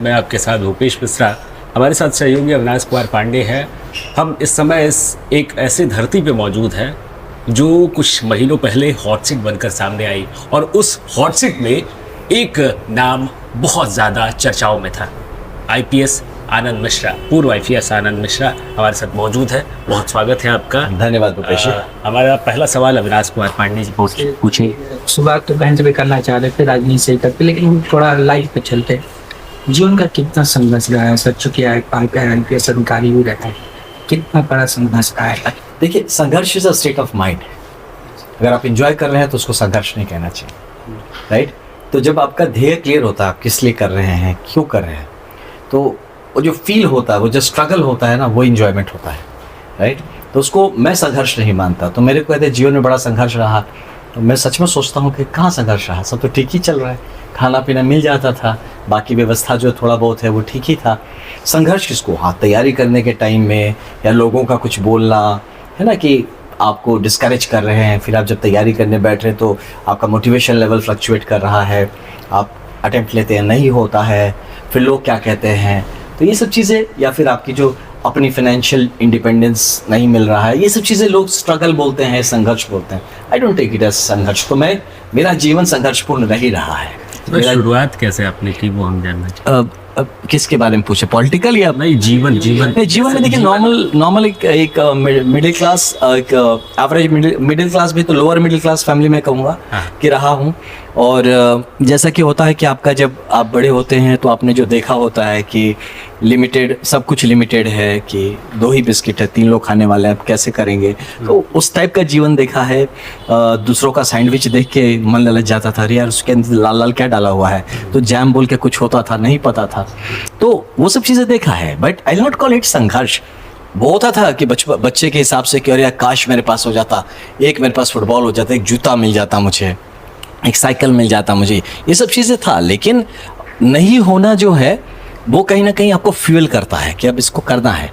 मैं आपके साथ भूपेश मिश्रा, हमारे साथ सहयोगी अविनाश कुमार पांडे हैं। हम इस समय एक ऐसी धरती पे मौजूद हैं जो कुछ महीनों पहले हॉट सीट बनकर सामने आई और उस हॉट सीट में एक नाम बहुत ज़्यादा चर्चाओं में था। आईपीएस आनंद मिश्रा, पूर्व आईपीएस आनंद मिश्रा हमारे साथ मौजूद है। बहुत स्वागत है आपका। धन्यवाद भूपेश। हमारा पहला सवाल अविनाश कुमार पांडे जी पूछे। शुरुआत तो बहन से भी करना चाह रहे थे, राजनीति से करते, लेकिन थोड़ा लाइफ पे चलते। जीवन का कितना संघर्ष रहा है, सच चुके आईपीएस अधिकारी भी रहता है, कितना बड़ा संघर्ष रहा है। देखिए, संघर्ष is a state of mind. अगर आप एंजॉय कर रहे हैं तो उसको संघर्ष नहीं कहना चाहिए, राइट। तो जब आपका ध्येय क्लियर होता है, आप किस लिए कर रहे हैं, क्यों कर रहे हैं, तो वो जो फील होता है, वो जो स्ट्रगल होता है ना, वो इंजॉयमेंट होता है, राइट। तो उसको मैं संघर्ष नहीं मानता। तो मेरे को कहते जीवन में बड़ा संघर्ष रहा, तो मैं सच में सोचता हूँ कि कहाँ संघर्ष रहा, सब तो ठीक ही चल रहा है, खाना पीना मिल जाता था, बाकी व्यवस्था जो थोड़ा बहुत है वो ठीक ही था। संघर्ष किसको? हाँ, तैयारी करने के टाइम में या लोगों का कुछ बोलना है ना, कि आपको डिस्करेज कर रहे हैं, फिर आप जब तैयारी करने बैठ रहे हैं तो आपका मोटिवेशन लेवल फ्लक्चुएट कर रहा है, आप अटेम्प्ट लेते हैं, नहीं होता है, फिर लोग क्या कहते हैं, तो ये सब चीज़ें, या फिर आपकी जो अपनी फाइनेंशियल इंडिपेंडेंस नहीं मिल रहा है, ये सब चीज़ें लोग स्ट्रगल बोलते हैं, संघर्ष बोलते हैं। I don't take it as संघर्ष। तो मेरा जीवन संघर्षपूर्ण रह ही रहा है। तो शुरुआत कैसे आपने की वो हम जानना चाहिए। किसके बारे में पूछे, पॉलिटिकल या नहीं जीवन में? देखिए, नॉर्मल एक मिडिल क्लास, एक एवरेज मिडिल क्लास भी, तो लोअर मिडिल क्लास फैमिली में कहूँगा कि रहा हूँ। और जैसा कि होता है कि आपका जब आप बड़े होते हैं तो आपने जो देखा होता है कि लिमिटेड, सब कुछ लिमिटेड है, कि 2 ही बिस्किट है, 3 लोग खाने वाले हैं, आप कैसे करेंगे, तो उस टाइप का जीवन देखा है। दूसरों का सैंडविच देख के मन ललच जाता था, अरे यार उसके अंदर लाल लाल क्या डाला हुआ है, तो जैम बोल के कुछ होता था, नहीं पता था, तो वो सब चीज़ें देखा है। But I not call it संघर्ष। वो होता था कि बच्चे के हिसाब से कि अरे यार काश मेरे पास हो जाता, एक मेरे पास फुटबॉल हो जाता, एक जूता मिल जाता मुझे, एक साइकिल मिल जाता मुझे, ये सब चीज़ें था। लेकिन नहीं होना जो है वो कहीं ना कहीं आपको फ्यूल करता है कि अब इसको करना है,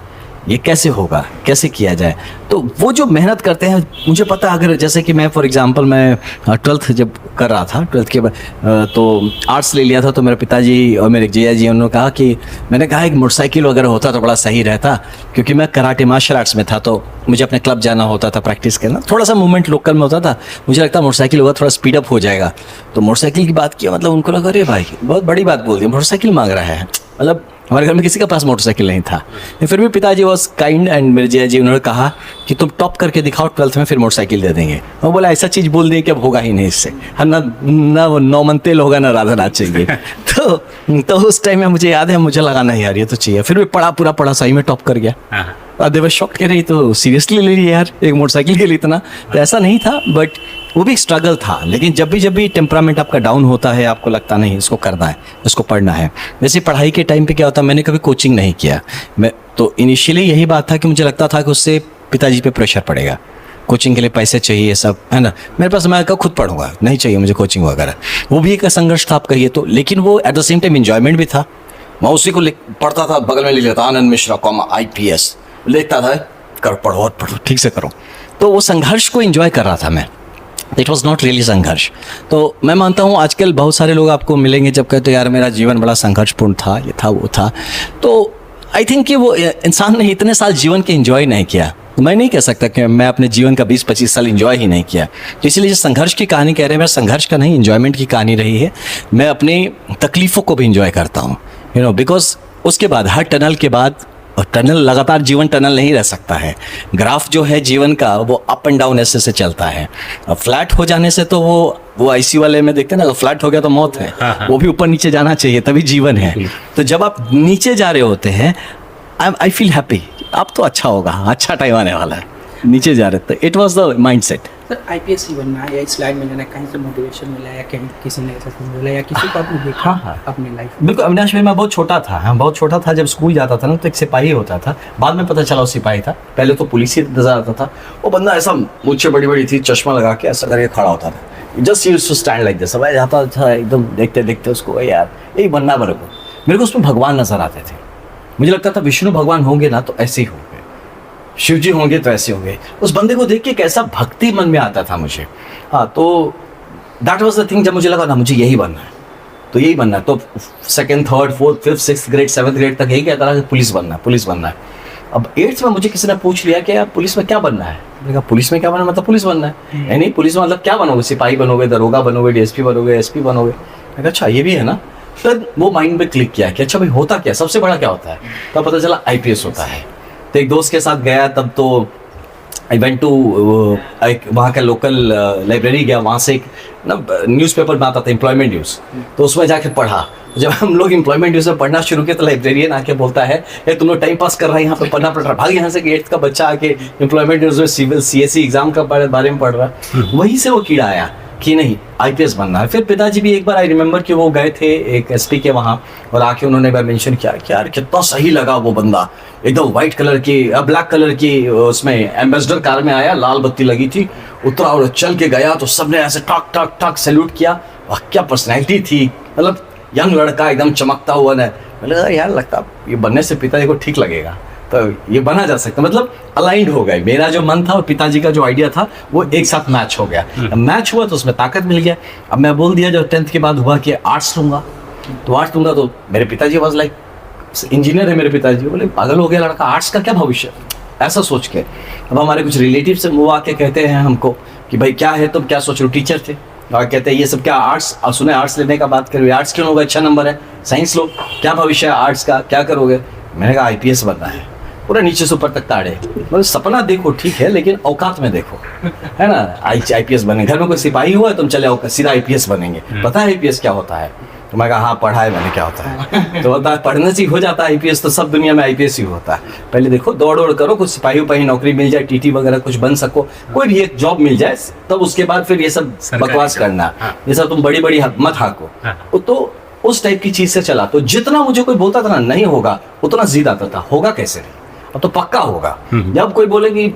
ये कैसे होगा, कैसे किया जाए। तो वो जो मेहनत करते हैं, मुझे पता, अगर जैसे कि मैं फॉर एग्जांपल मैं 12th जब कर रहा था, 12th के बाद तो आर्ट्स ले लिया था, तो मेरे पिताजी और मेरे जिया जी उन्होंने कहा कि, मैंने कहा एक मोटरसाइकिल वगैरह होता तो बड़ा सही रहता, क्योंकि मैं कराटे मार्शल आर्ट्स में था, तो मुझे अपने क्लब जाना होता था प्रैक्टिस करना, थोड़ा सा मूवमेंट लोकल में होता था, मुझे लगता मोटरसाइकिल होगा थोड़ा स्पीड अप हो जाएगा। तो मोटरसाइकिल की बात किया, मतलब उनको लगा अरे भाई बहुत बड़ी बात बोल दी, मोटरसाइकिल मांग रहा है, मतलब हमारे घर में किसी के पास मोटरसाइकिल नहीं था। फिर भी पिताजी वॉज काइंड एंड मेरे जिया जी उन्होंने कहा कि तुम टॉप करके दिखाओ 12th में, फिर मोटरसाइकिल दे देंगे। वो बोला ऐसा चीज़ बोल दें कि अब होगा ही नहीं इससे, ना नौमन तेल होगा, ना राधा नाच चाहिए। तो उस टाइम में मुझे याद है, मुझे लगा नहीं यार ये तो चाहिए। फिर भी पूरा पढ़ा, सही में टॉप कर गया। देवर शॉक कह रही तो सीरियसली ले रही यार एक मोटरसाइकिल के लिए इतना, तो ऐसा नहीं था, बट वो भी एक स्ट्रगल था। लेकिन जब भी टेम्परामेंट आपका डाउन होता है, आपको लगता नहीं इसको करना है, इसको पढ़ना है। वैसे पढ़ाई के टाइम पे क्या होता है, मैंने कभी कोचिंग नहीं किया, मैं तो इनिशियली यही बात था कि मुझे लगता था कि उससे पिताजी पे प्रेशर पड़ेगा, कोचिंग के लिए पैसे चाहिए, सब है ना, मेरे पास मैं खुद पढ़ूंगा, नहीं चाहिए मुझे कोचिंग वगैरह। वो भी एक संघर्ष था आप कहिए तो, लेकिन वो at the same time enjoyment भी था। मैं उसी को पढ़ता था, बगल में लिख लेता आनंद मिश्रा IPS लिखता था, करो पढ़ो और पढ़ो, ठीक से करो। तो वो संघर्ष को एंजॉय कर रहा था मैं। इट वॉज नॉट रियली संघर्ष। तो मैं मानता हूँ आजकल बहुत सारे लोग आपको मिलेंगे जब कहते यार मेरा जीवन बड़ा संघर्षपूर्ण था, ये था वो था, तो आई थिंक कि वो इंसान ने इतने साल जीवन के एंजॉय नहीं किया। मैं नहीं कह सकता कि मैं अपने जीवन का 20-25 साल एंजॉय ही नहीं किया। तो इसलिए जो संघर्ष की कहानी कह रहे हैं, मेरा संघर्ष का नहीं, एंजॉयमेंट की कहानी रही है। मैं अपनी तकलीफ़ों को भी एंजॉय करता हूँ, यू नो, बिकॉज उसके बाद हर टनल के बाद, और टनल लगातार, जीवन टनल नहीं रह सकता है। ग्राफ जो है जीवन का वो अप एंड डाउन ऐसे से चलता है। फ्लैट हो जाने से तो वो ICU वाले में देखते हैं ना, फ्लैट हो गया तो मौत है। वो भी ऊपर नीचे जाना चाहिए तभी जीवन है। तो जब आप नीचे जा रहे होते हैं, आई फील हैप्पी, अब तो अच्छा होगा, अच्छा टाइम आने वाला है, नीचे जा रहे थे। It was the mind set. Sir IPS ही बनना है, या इस लाइन में जाना, कहीं से मोटिवेशन मिला, या कहीं किसी ने ऐसा बोला, या किसी को आपने देखा अपनी लाइफ में? बिल्कुल अविनाश भाई, मैं बहुत छोटा था जब स्कूल जाता था ना, तो एक सिपाही होता था, बाद में पता चला वो सिपाही था, पहले तो पुलिस ही नजर आता था। वो बंदा ऐसा, मुझे बड़ी थी, चश्मा लगा के ऐसा करके खड़ा होता था, just used to stand like this. मैं जाता था एकदम देखते देखते उसको, यार यही बनना मेरे को उसमें भगवान नजर आते थे। मुझे लगता था विष्णु भगवान होंगे ना तो ऐसे ही होंगे, शिव जी होंगे तो ऐसे होंगे। उस बंदे को देख के कैसा भक्ति मन में आता था मुझे। हाँ, तो दैट वाज द थिंग, जब मुझे लगा ना मुझे यही बनना है, तो यही बनना है। तो 2nd, 3rd, 4th, 5th, 6th grade, 7th grade तक यही कहता रहा कि पुलिस बनना है, पुलिस बनना है। अब 8th में मुझे किसी ने पूछ लिया कि यार पुलिस में क्या बनना है। मैंने कहा पुलिस में क्या बनना मतलब पुलिस बनना है। नहीं पुलिस में मतलब क्या बनोगे, सिपाही बनोगे, दरोगा बनोगे, डीएसपी बनोगे, एसपी बनोगे। मैंने कहा अच्छा ये भी है ना। फिर वो माइंड में क्लिक किया कि अच्छा भाई होता क्या, सबसे बड़ा क्या होता है। तब पता चला आईपीएस होता है। तो एक दोस्त के साथ गया, तब तो आई वेंट टू एक वहाँ का लोकल लाइब्रेरी गया, वहाँ से एक ना न्यूज़पेपर में आता था एम्प्लॉयमेंट न्यूज़, तो उसमें जाके पढ़ा। जब हम लोग एम्प्लॉयमेंट न्यूज़ में पढ़ना शुरू किया तो लाइब्रेरियन आके बोलता है तुम लोग टाइम पास कर रहा है, यहाँ पे पढ़ना पड़ रहा है, भाग यहाँ से। 8th का बच्चा आके एम्प्लॉयमेंट न्यूज़ में सिविल सीएससी एग्जाम का बारे में पढ़ रहा है। वहीं से वो कीड़ा आया कि नहीं आईपीएस बनना है। फिर पिताजी भी एक बार आई रिमेंबर कि वो गए थे एक एसपी के वहाँ, और आके उन्होंने एक बार मेंशन किया कि यार कितना सही लगा वो बंदा, एकदम व्हाइट कलर की ब्लैक कलर की उसमें एम्बेसडर कार में आया, लाल बत्ती लगी थी, उतरा और चल के गया तो सबने ऐसे टक टक टक सैल्यूट किया। वाह क्या पर्सनैलिटी थी, मतलब यंग लड़का एकदम चमकता हुआ ने। मैंने यार लगता ये बनने से पिताजी को ठीक लगेगा, तो ये बना जा सकता, मतलब अलाइंड हो गए। मेरा जो मन था और पिताजी का जो आइडिया था वो एक साथ मैच हो गया। मैच हुआ तो उसमें ताकत मिल गया। अब मैं बोल दिया जब 10th के बाद हुआ कि आर्ट्स लूंगा, तो आर्ट्स लूंगा, तो मेरे पिताजी वाज लाइक इंजीनियर है मेरे पिताजी, बोले पागल हो गया लड़का, आर्ट्स का क्या भविष्य, ऐसा सोच के। अब हमारे कुछ रिलेटिव से वो आके कहते हैं हमको कि भाई क्या है तुम क्या सोच रहे हो, टीचर थे, और कहते हैं ये सब क्या आर्ट्स, और सुने आर्ट्स लेने का बात करोगे, आर्ट्स क्यों होगा, अच्छा नंबर है, साइंस लो, क्या भविष्य है आर्ट्स का, क्या करोगे। मैंने कहा आईपीएस बनना है। पूरा नीचे से ऊपर तक ताड़े, मतलब सपना देखो ठीक है लेकिन औकात में देखो, है ना। आईपीएस बने, घर में कोई सिपाही हुआ है तुम चले आओ सीधा आईपीएस बनेंगे, पता है आईपीएस क्या होता है। तो मैं कहा हाँ पढ़ा है मैंने क्या होता है। तो बोलता है पढ़ने से ही हो जाता है आईपीएस, तो सब दुनिया में आईपीएस ही होता है। पहले देखो दौड़ दौड़ करो, कुछ सिपाही उपाही नौकरी मिल जाए, टीटी वगैरह कुछ बन सको, कोई भी एक जॉब मिल जाए, तब उसके बाद फिर ये सब बकवास करना, ये सब तुम बड़ी बड़ी मत हाको। तो उस टाइप की चीज से चला। तो जितना मुझे कोई बोलता था ना नहीं होगा, उतना जिद आता था होगा कैसे नहीं, अब तो पक्का होगा। जब कोई बोले कि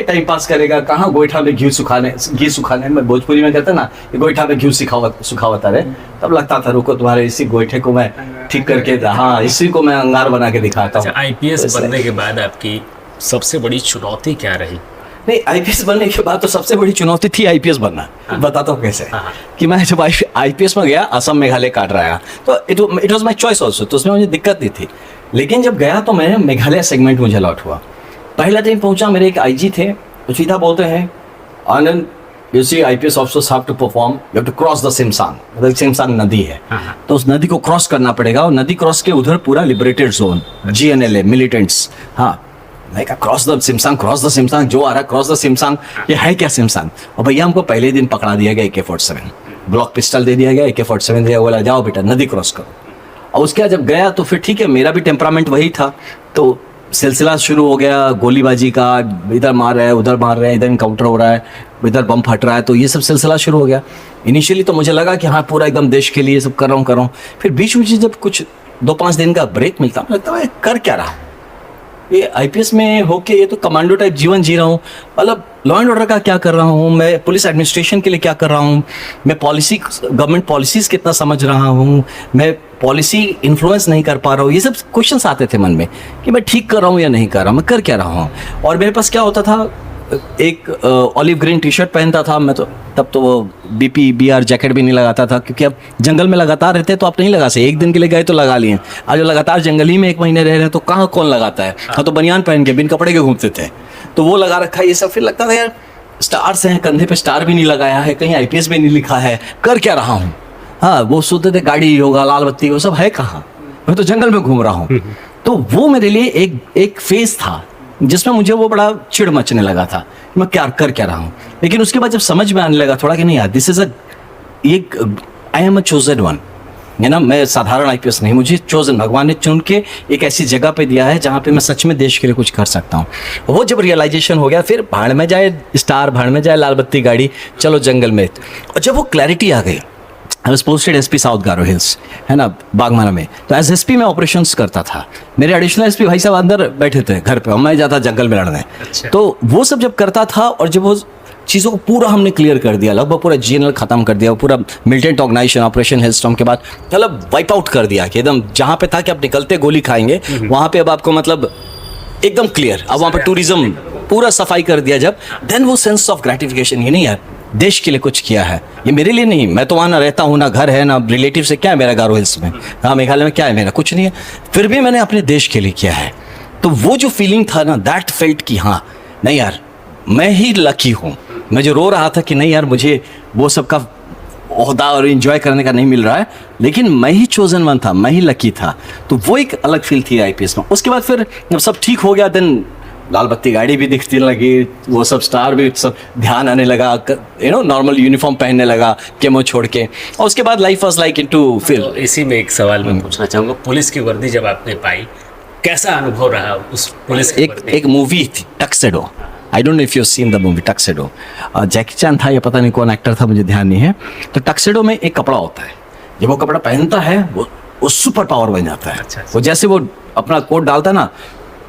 टाइम पास करेगा, कहाँ गोईठा में घी सुखाने में भोजपुरी में कहते हैं ना, गोईठा में घी सुखावता रहे, तब लगता था रुको तुम्हारे इसी गोईठे को मैं ठीक करके, हाँ इसी को मैं अंगार बना के दिखाता हूँ। आईपीएस बनने के बाद आपकी सबसे बड़ी चुनौती क्या रही? नहीं आईपीएस बनने के बाद तो सबसे बड़ी चुनौती थी आईपीएस बनना। बताता हूँ कैसे। कि मैं जब आईपीएस में गया, असम मेघालय काट रहा है, तो it was my choice also, तो उसमें मुझे दिक्कत नहीं थी। लेकिन जब गया तो मैं मेघालय सेगमेंट मुझे अलॉट हुआ। पहला दिन पहुंचा, मेरे एक आईजी थे, वो सीधा बोलते हैं Anand you see IPS officers have to perform, you have to cross the Simsang, मतलब सिमसांग नदी है, तो उस नदी को क्रॉस करना पड़ेगा, और नदी क्रॉस के उधर पूरा लिबरेटेड जोन, जीएनएलए मिलिटेंट्स। हाँ मैं कहा क्रॉस द सिमसांग, जो आ रहा है क्रॉस द सिमसांग, ये है क्या सिमसांग। और भैया हमको पहले दिन पकड़ा दिया गया AK-47, ब्लॉक पिस्टल दे दिया गया, AK-47 दिया, बोला जाओ बेटा नदी क्रॉस करो। और उसके बाद जब गया तो फिर ठीक है, मेरा भी टेम्परामेंट वही था, तो सिलसिला शुरू हो गया गोलीबाजी का, इधर मार रहे हैं उधर मार रहे हैं, इधर इनकाउंटर हो रहा है, इधर बम फट रहा है, तो ये सब सिलसिला शुरू हो गया। इनिशियली तो मुझे लगा कि हाँ पूरा एकदम देश के लिए सब कर रहा हूँ। फिर बीच बीच जब कुछ 2-5 दिन का ब्रेक मिलता, लगता है कर क्या रहा, ये आईपीएस में होके ये तो कमांडो टाइप जीवन जी रहा हूँ, मतलब लॉ एंड ऑर्डर का क्या कर रहा हूँ मैं, पुलिस एडमिनिस्ट्रेशन के लिए क्या कर रहा हूँ मैं, पॉलिसी गवर्नमेंट पॉलिसीज़ कितना समझ रहा हूँ मैं, पॉलिसी इन्फ्लुएंस नहीं कर पा रहा हूँ। ये सब क्वेश्चंस आते थे मन में कि मैं ठीक कर रहा हूँ या नहीं कर रहा हूँ, मैं कर क्या रहा हूँ। और मेरे पास क्या होता था, एक ऑलिव ग्रीन टी शर्ट पहनता था मैं, तो तब तो वो BR जैकेट भी नहीं लगाता था, क्योंकि अब जंगल में लगातार रहते तो आप नहीं लगा सकते, एक दिन के लिए गए तो लगा लिए। आज लगातार जंगल ही में 1 महीने रह रहे हैं तो कहाँ कौन लगाता है। हाँ तो बनियान पहन के बिन कपड़े के घूमते थे, तो वो लगा रखा है ये सब। फिर लगता था यार स्टार्स हैं, कंधे पे स्टार भी नहीं लगाया है, कहीं आईपीएस भी नहीं लिखा है, कर क्या रहा हूँ। हाँ वो सोचते थे गाड़ी होगा, लाल बत्ती वो सब है कहाँ, मैं तो जंगल में घूम रहा हूँ। तो वो मेरे लिए एक फेज था जिसमें मुझे वो बड़ा चिढ़ मचने लगा था, मैं क्या कर क्या रहा हूँ। लेकिन उसके बाद जब समझ में आने लगा थोड़ा कि नहीं यार this is I am a chosen one, है ना, मैं साधारण आईपीएस नहीं, मुझे चोजन, भगवान ने चुन के एक ऐसी जगह पे दिया है जहाँ पे मैं सच में देश के लिए कुछ कर सकता हूँ। वो जब रियलाइजेशन हो गया, फिर भाड़ में जाए स्टार, भाड़ में जाए लाल बत्ती गाड़ी, चलो जंगल में। और जब वो क्लैरिटी आ गई, I was posted SP south Garo hills, है ना, बागमारा में, तो एज एसपी मैं ऑपरेशंस करता था। मेरे एडिशनल एसपी भाई साहब अंदर बैठे थे घर पे, और मैं जाता जंगल में लड़ने। तो वो सब जब करता था, और जब वो चीज़ों को पूरा हमने क्लियर कर दिया, लगभग पूरा जीएनएल खत्म कर दिया, पूरा मिलिटेंट ऑर्गेनाइजेशन ऑपरेशन हेलस्टॉर्म के बाद मतलब वाइप आउट कर दिया कि एकदम जहाँ पे था कि आप निकलते गोली खाएंगे, वहाँ पे अब आपको मतलब एकदम क्लियर, अब वहाँ पे टूरिज्म पूरा सफाई कर दिया। जब देन वो सेंस ऑफ ग्रेटिफिकेशन, ये नहीं यार देश के लिए कुछ किया है। ये मेरे लिए नहीं, मैं तो वहाँ ना रहता हूँ, ना घर है, ना रिलेटिव से, क्या है मेरा गारो हिल्स में, हाँ मेघालय में क्या है मेरा, कुछ नहीं है, फिर भी मैंने अपने देश के लिए किया है। तो वो जो फीलिंग था ना, दैट फेल्ट कि हाँ नहीं यार मैं ही लकी हूँ। मैं जो रो रहा था कि नहीं यार मुझे वो सब का ओहदा और एंजॉय करने का नहीं मिल रहा है, लेकिन मैं ही चोजन वन था, मैं ही लकी था। तो वो एक अलग फील थी आईपीएस में। उसके बाद फिर जब सब ठीक हो गया, देन लाल बत्ती गाड़ी भी दिखती लगी, वो सब स्टार भी सब ध्यान आने लगा, नॉर्मल यूनिफॉर्म पहनने लगा केमो छोड़ के। और उसके बाद life was like into fill. तो इसी में एक सवाल मैं पूछना चाहूँगा, पुलिस की वर्दी जब आपने पाई, कैसा अनुभव रहा उस पुलिस की वर्दी? एक मूवी थी Tuxedo, I don't know if you seen the movie Tuxedo. Jackie Chan था या पता नहीं कौन एक्टर था, मुझे ध्यान नहीं है। तो टक्सेडो में एक कपड़ा होता है, जब वो कपड़ा पहनता है वो सुपर पावर बन जाता है। अच्छा। वो जैसे वो अपना कोट डालता है ना,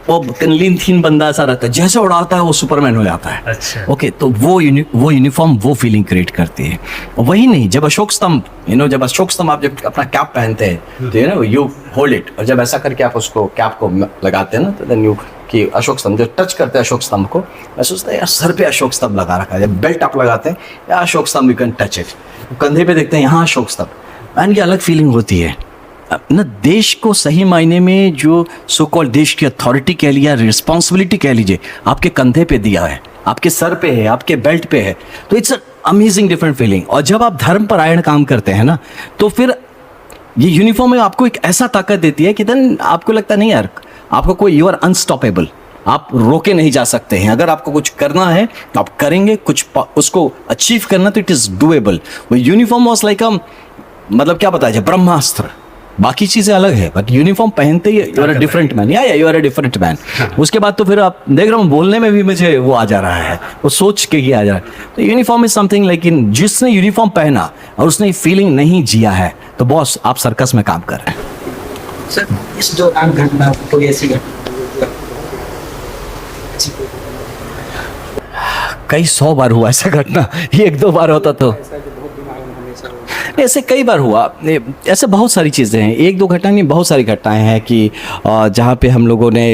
वो लीन थीन बंदा ऐसा रहता है, जैसे उड़ाता है वो सुपरमैन हो जाता है। अच्छा। ओके, तो वो यूनिफॉर्म वो फीलिंग क्रिएट करती है। वही नहीं, जब अशोक स्तंभ जब अशोक स्तंभ आप जब अपना कैप पहनते हैं तो यू होल्ड इट, और जब ऐसा करके आप उसको कैप को लगाते हैं ना, तो देन यू कि अशोक स्तंभ जो टच करते हैं अशोक स्तंभ को, मैं सोचता है यार सर पे अशोक स्तंभ लगा रखा है। जब बेल्ट आप लगाते हैं या अशोक स्तंभ, यू कैन टच इट, कंधे पे देखते हैं यहाँ अशोक स्तंभ, मैन की अलग फीलिंग होती है ना। देश को सही मायने में जो सो कॉल्ड देश की अथॉरिटी कह लिया, रिस्पॉन्सिबिलिटी कह लीजिए, आपके कंधे पे दिया है, आपके सर पे है, आपके बेल्ट पे है, तो इट्स अमेजिंग डिफरेंट फीलिंग। और जब आप धर्म परायण काम करते हैं ना, तो फिर ये यूनिफॉर्म में आपको एक ऐसा ताकत देती है कि देन आपको लगता नहीं यार आपको कोई, यू आर अनस्टॉपेबल, आप रोके नहीं जा सकते हैं। अगर आपको कुछ करना है तो आप करेंगे, कुछ उसको अचीव करना तो इट इज डूएबल। वो यूनिफॉर्म वॉज लाइक मतलब क्या बताया जाए, ब्रह्मास्त्र। बाकी चीजें अलग है, बट यूनिफॉर्म पहनते ही you are a different man, या you are a different man. उसके बाद तो फिर आप देख रहा हूँ बोलने में भी मुझे वो आ जा रहा है, वो सोच के ही आ जा रहा है। तो यूनिफॉर्म इज समथिंग, लेकिन जिसने यूनिफॉर्म पहना और उसने फीलिंग नहीं जिया है, तो बॉस आप सर्कस में काम कर रहे हैं। सर इस दौरान घटना कोई ऐसी घटना कई 100 बार हुआ ऐसा घटना, ये 1-2 बार होता तो ऐसे कई बार हुआ। ऐसे बहुत सारी चीज़ें हैं, 1-2 घटना नहीं, बहुत सारी घटनाएं हैं कि जहाँ पे हम लोगों ने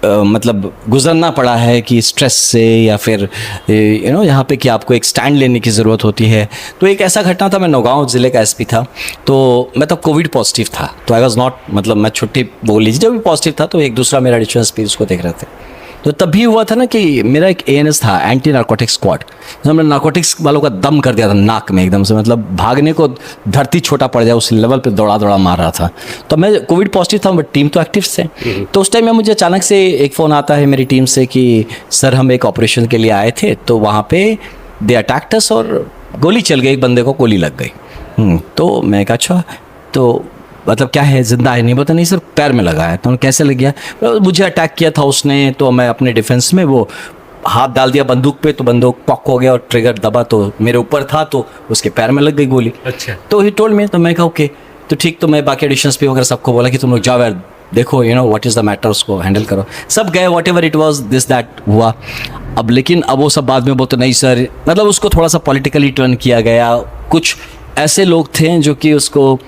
मतलब गुजरना पड़ा है कि स्ट्रेस से, या फिर यहाँ पे कि आपको एक स्टैंड लेने की ज़रूरत होती है। तो एक ऐसा घटना था, मैं नौगांव ज़िले का एसपी था, तो मैं तब कोविड पॉजिटिव था, तो आई वॉज नॉट, मतलब मैं छुट्टी बोल लीजिए, जब भी पॉजिटिव था, तो एक दूसरा मेरा एडिशनल एसपी उसको देख रहे थे। तो तब भी हुआ था ना कि मेरा एक एएनएस था, एंटी नार्कोटिक्स स्क्वाड, हमने नार्कोटिक्स वालों का दम कर दिया था नाक में एकदम से, मतलब भागने को धरती छोटा पड़ जाए उस लेवल पे दौड़ा मार रहा था। तो मैं कोविड पॉजिटिव था, बट टीम तो एक्टिव थे। तो उस टाइम में मुझे अचानक से एक फ़ोन आता है मेरी टीम से कि सर हम एक ऑपरेशन के लिए आए थे, तो वहाँ पे दे अटैक्ड अस और गोली चल गई, एक बंदे को गोली लग गई। तो मैं कहा अच्छा, तो मतलब क्या है, जिंदा है? नहीं पता, नहीं सर पैर में लगा है। तो कैसे लग गया? मुझे अटैक किया था उसने, तो मैं अपने डिफेंस में वो हाथ डाल दिया बंदूक पे, तो बंदूक पॉक हो गया और ट्रिगर दबा, तो मेरे ऊपर था, तो उसके पैर में लग गई गोली। अच्छा। तो ही टोल्ड मी, तो मैं कहा ओके, तो ठीक। तो मैं बाकी एडिशंस पे वगैरह सबको बोला कि तुम लोग जाओ यार, देखो व्हाट इज़ द मैटर, उसको हैंडल करो। सब गए, what ever it was, this that हुआ। अब लेकिन अब वो सब बाद में बोलते नहीं सर, मतलब उसको थोड़ा सा पॉलिटिकली टर्न किया गया। कुछ ऐसे लोग थे जो कि उसको,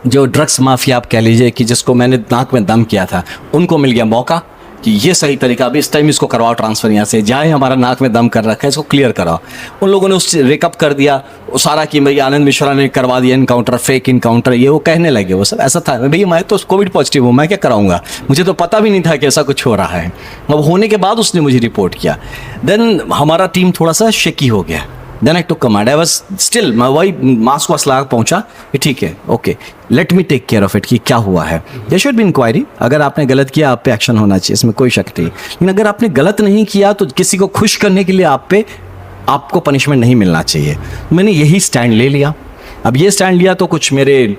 जो ड्रग्स माफिया आप कह लीजिए, कि जिसको मैंने नाक में दम किया था, उनको मिल गया मौका कि ये सही तरीका, अभी इस टाइम इसको करवाओ ट्रांसफ़र, यहाँ से जाए, हमारा नाक में दम कर रखा है, इसको क्लियर कराओ। उन लोगों ने उस रेकअप कर दिया वो सारा कि भाई आनंद मिश्रा ने करवा दिया इनकाउंटर, फेक इनकाउंटर, ये वो कहने लगे। वो सब ऐसा था, भैया मैं तो कोविड पॉजिटिव हूँ, मैं क्या कराऊंगा, मुझे तो पता भी नहीं था कि ऐसा कुछ हो रहा है। अब होने के बाद उसने मुझे रिपोर्ट किया, देन हमारा टीम थोड़ा सा शेकी हो गया। Then I took command, I was still, मैं वही मास्क वास्क लगा पहुंचा कि ठीक है, okay, let me take care of it, कि क्या हुआ है। देयर शुड बी इंक्वायरी, अगर आपने गलत किया आप पे एक्शन होना चाहिए, इसमें कोई शक नहीं। लेकिन अगर आपने गलत नहीं किया तो किसी को खुश करने के लिए आपको पनिशमेंट नहीं मिलना चाहिए। मैंने यही स्टैंड ले लिया। अब ये स्टैंड लिया तो कुछ मेरे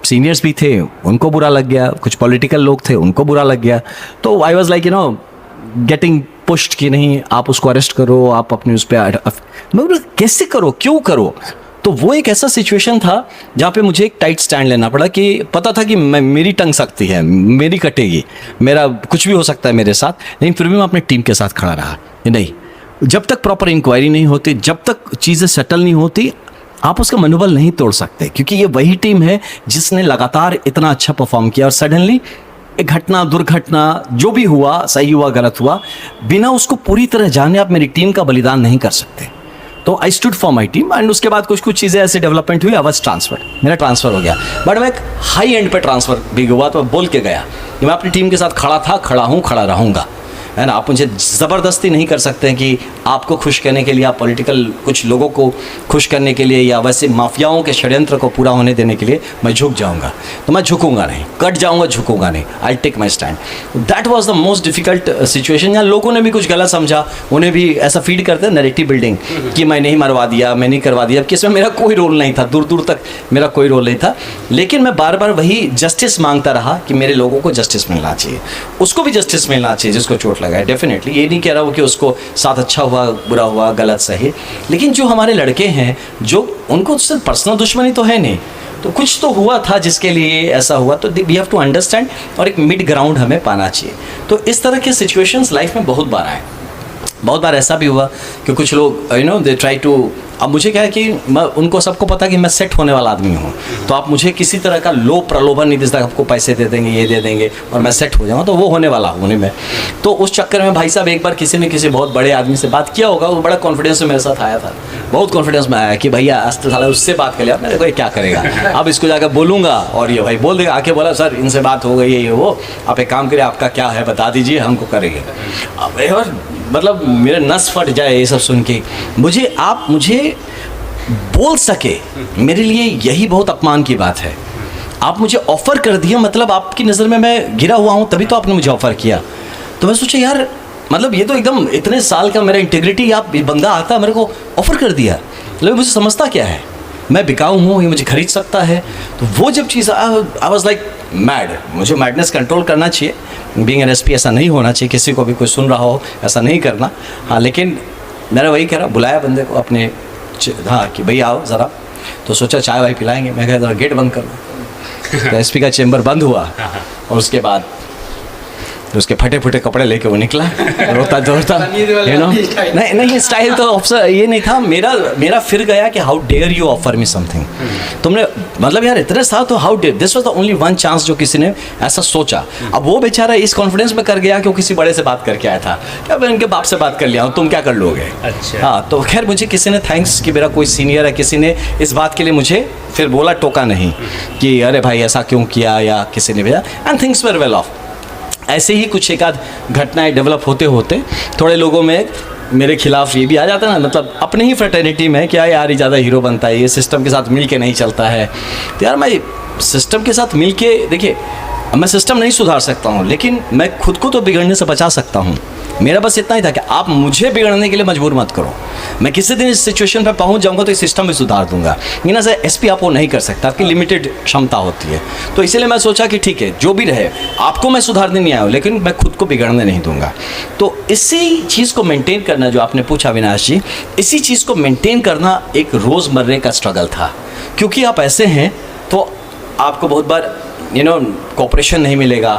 सीनियर्स भी थे, उनको बुरा लग गया, कुछ पॉलिटिकल लोग थे, उनको बुरा लग गया। तो I was like getting pushed कि नहीं आप उसको अरेस्ट करो, आप अपने उस पर, मैं बोला कैसे करो, क्यों करो। तो वो एक ऐसा सिचुएशन था जहाँ पे मुझे एक टाइट स्टैंड लेना पड़ा, कि पता था कि मेरी टंग सकती है, मेरी कटेगी, मेरा कुछ भी हो सकता है मेरे साथ, लेकिन फिर भी मैं अपनी टीम के साथ खड़ा रहा। नहीं, जब तक प्रॉपर इंक्वायरी नहीं होती, जब तक चीज़ें सेटल नहीं होती, आप उसका मनोबल नहीं तोड़ सकते, क्योंकि ये वही टीम है जिसने लगातार इतना अच्छा परफॉर्म किया और सडनली एक घटना दुर्घटना जो भी हुआ, सही हुआ गलत हुआ, बिना उसको पूरी तरह जाने आप मेरी टीम का बलिदान नहीं कर सकते। तो I stood for my team and उसके बाद कुछ कुछ चीज़ें ऐसे डेवलपमेंट हुई, आई वाज ट्रांसफर, मेरा ट्रांसफ़र हो गया। बट मैं एक हाई एंड पे ट्रांसफ़र भी हुआ तो मैं बोल के गया कि मैं अपनी टीम के साथ खड़ा था, खड़ा हूँ, खड़ा रहूँगा, है ना। आप मुझे ज़बरदस्ती नहीं कर सकते हैं कि आपको खुश करने के लिए, आप पॉलिटिकल कुछ लोगों को खुश करने के लिए या वैसे माफियाओं के षड्यंत्र को पूरा होने देने के लिए मैं झुक जाऊंगा। तो मैं झुकूंगा नहीं, कट जाऊंगा, झुकूंगा नहीं। I take my stand. That was the most difficult situation. यहाँ लोगों ने भी कुछ गलत समझा, उन्हें भी ऐसा फीड करते हैं नैरेटिव बिल्डिंग कि मैं नहीं मरवा दिया, मैं नहीं करवा दिया, कि इसमें मेरा कोई रोल नहीं था, दूर दूर तक मेरा कोई रोल नहीं था। लेकिन मैं बार बार वही जस्टिस मांगता रहा कि मेरे लोगों को जस्टिस मिलना चाहिए, उसको भी जस्टिस मिलना चाहिए जिसको चोट लगा है। डेफिनेटली ये नहीं कह रहा हूँ कि उसको साथ अच्छा हुआ, बुरा हुआ, गलत सही, लेकिन जो हमारे लड़के हैं जो उनको सिर्फ पर्सनल दुश्मनी तो है नहीं, तो कुछ तो हुआ था जिसके लिए ऐसा हुआ। तो वी हैव टू अंडरस्टैंड और एक मिड ग्राउंड हमें पाना चाहिए। तो इस तरह के सिचुएशंस लाइफ में बहुत बार आए। बहुत बार ऐसा भी हुआ कि कुछ लोग दे ट्राई टू, अब मुझे क्या है कि मैं उनको सबको पता कि मैं सेट होने वाला आदमी हूँ, तो आप मुझे किसी तरह का लो प्रलोभन नहीं देता, आपको पैसे दे देंगे, ये दे देंगे और मैं सेट हो जाऊँ, तो वो होने वाला हूँ नहीं मैं। तो उस चक्कर में भाई साहब एक बार किसी ने किसी बहुत बड़े आदमी से बात किया होगा, वो बड़ा कॉन्फिडेंस में मेरे साथ आया था, बहुत कॉन्फिडेंस में आया कि भैया आज तो साला उससे बात कर लिया, मैंने कहा क्या करेगा, अब इसको जाकर बोलूँगा और ये भाई बोल देगा, आके बोला सर इनसे बात हो गई है, ये वो, आप एक काम करिए, आपका क्या है बता दीजिए, हमको करेंगे। अब और मतलब मेरे नस फट जाए ये सब सुन के। आप मुझे बोल सके, मेरे लिए यही बहुत अपमान की बात है। आप मुझे ऑफ़र कर दिया, मतलब आपकी नज़र में मैं गिरा हुआ हूँ, तभी तो आपने मुझे ऑफ़र किया। तो मैं सोचा यार, मतलब ये तो एकदम इतने साल का मेरा इंटीग्रिटी, आप बंदा आता मेरे को ऑफ़र कर दिया, मतलब मुझे समझता क्या है, मैं बिकाऊ हूँ, ये मुझे खरीद सकता है। तो वो जब चीज़ आई वाज लाइक मैड। मुझे मैडनेस कंट्रोल करना चाहिए, बीइंग एन एसपी ऐसा नहीं होना चाहिए, किसी को भी कोई सुन रहा हो ऐसा नहीं करना। हाँ, लेकिन मैंने वही करा, बुलाया बंदे को अपने, हाँ कि भैया आओ ज़रा, तो सोचा चाय वाय पिलाएंगे। मैं कहा ज़रा गेट बंद कर दो। तो एसपी का चेंबर बंद हुआ और उसके बाद उसके फटे फटे कपड़े लेके वो निकला रोता दौड़ता, नहीं स्टाइल तो ऑफिसर ये नहीं था मेरा फिर गया कि how dare you offer me something. तुमने मतलब यार इतने साल, तो how dare, this was the only one chance जो किसी ने ऐसा सोचा। अब वो बेचारा इस कॉन्फिडेंस में कर गया कि वो किसी बड़े से बात करके आया था, क्या मैं इनके बाप से बात कर लिया हूँ, तुम क्या कर लोगे। अच्छा। हाँ, तो खैर मुझे किसी ने थैंक्स कि मेरा कोई सीनियर है, किसी ने इस बात के लिए मुझे फिर बोला, टोका नहीं कि अरे भाई ऐसा क्यों किया, या किसी ने भेजा, and things were well of. ऐसे ही कुछ एक आध घटनाएं डेवलप होते होते थोड़े लोगों में मेरे खिलाफ ये भी आ जाता है ना, मतलब अपने ही फ्रेटर्निटी में क्या यार ये ज़्यादा हीरो बनता है, ये सिस्टम के साथ मिल के नहीं चलता है। तो यार मैं सिस्टम के साथ मिल के, देखिए मैं सिस्टम नहीं सुधार सकता हूँ, लेकिन मैं खुद को तो बिगड़ने से बचा सकता हूँ। मेरा बस इतना ही था कि आप मुझे बिगड़ने के लिए मजबूर मत करो। मैं किसी दिन इस सिचुएशन पर पहुंच जाऊंगा तो इस सिस्टम भी सुधार दूंगा। लेकिन ऐसे एसपी आप वो नहीं कर सकता, आपकी लिमिटेड क्षमता होती है। तो इसीलिए मैं सोचा कि ठीक है, जो भी रहे, आपको मैं सुधारने नहीं आया हूँ, लेकिन मैं खुद को बिगड़ने नहीं दूंगा। तो इसी चीज़ को मेंटेन करना, जो आपने पूछा अविनाश जी, इसी चीज़ को मेंटेन करना एक रोज़मर्रे का स्ट्रगल था। क्योंकि आप ऐसे हैं तो आपको बहुत बार कोऑपरेशन नहीं मिलेगा,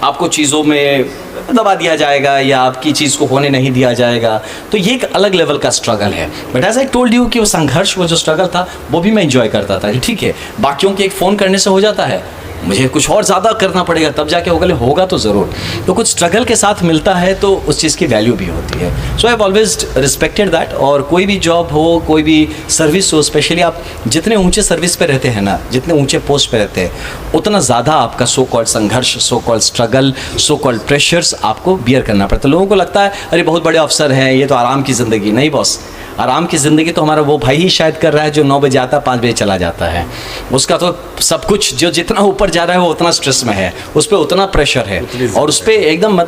आपको चीज़ों में दबा दिया जाएगा या आपकी चीज़ को होने नहीं दिया जाएगा। तो ये एक अलग लेवल का स्ट्रगल है। But as I told you कि वो संघर्ष, वो जो स्ट्रगल था, वो भी मैं एंजॉय करता था। ठीक है, बाकियों के एक फ़ोन करने से हो जाता है, मुझे कुछ और ज़्यादा करना पड़ेगा तब जाके होगा तो ज़रूर। तो कुछ स्ट्रगल के साथ मिलता है तो उस चीज़ की वैल्यू भी होती है। So I have always respected that. और कोई भी जॉब हो, कोई भी सर्विस हो, स्पेशली आप जितने ऊंचे सर्विस पे रहते हैं ना, जितने ऊंचे पोस्ट पे रहते हैं, उतना ज़्यादा आपका सो कॉल्ड संघर्ष, so called struggle, so called pressures आपको बियर करना पड़ता है। लोगों को लगता है अरे बहुत बड़े अफसर हैं, ये तो आराम की ज़िंदगी। नहीं बॉस, आराम की ज़िंदगी तो हमारा वो भाई ही शायद कर रहा है जो 9 बजे आता है, 5 बजे चला जाता है। उसका तो सब कुछ, जो जितना ऊपर जा रहा है वो उतना स्ट्रेस में है, उस पर उतना प्रेशर है, और उस पर एकदम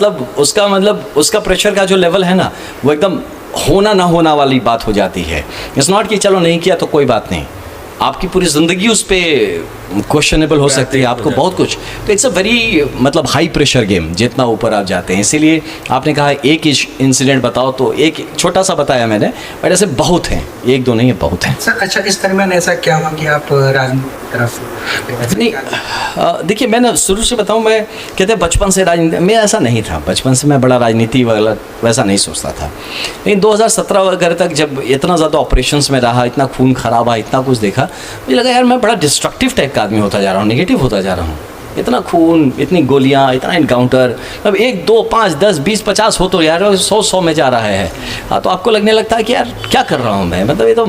उसका प्रेशर का जो लेवल है ना, वो एकदम होना ना होना वाली बात हो जाती है। इट्स नॉट कि चलो नहीं किया तो कोई बात नहीं, आपकी पूरी ज़िंदगी उस पर क्वेश्चनेबल हो सकती है, आपको बहुत कुछ। तो it's a very high pressure game जितना ऊपर आप जाते हैं। इसीलिए आपने कहा एक इंसिडेंट बताओ, तो एक छोटा सा बताया मैंने, बट ऐसे बहुत हैं, एक दो नहीं है, बहुत हैं। सर अच्छा, इस दरमियान ऐसा क्या हुआ कि आप राजनीति की तरफ नहीं, देखिए मैंने शुरू से बताऊं, मैं कहते बचपन से राजनीति में ऐसा नहीं था, बचपन से मैं बड़ा राजनीति वाला वैसा नहीं सोचता था। लेकिन 2017 वगैरह तक जब इतना ज़्यादा ऑपरेशंस में रहा, इतना खून खराबा, इतना कुछ देखा, मुझे लगा यार मैं बड़ा डिस्ट्रक्टिव टाइप का आदमी होता जा रहा हूँ, नेगेटिव होता जा रहा हूँ। इतना खून, इतनी गोलियां, इतना इनकाउंटर, अब 1 2 5 10 20 50 हो तो यार 100 में जा रहा है। हाँ, तो आपको लगने लगता है कि यार क्या कर रहा हूँ मैं, मतलब ये तो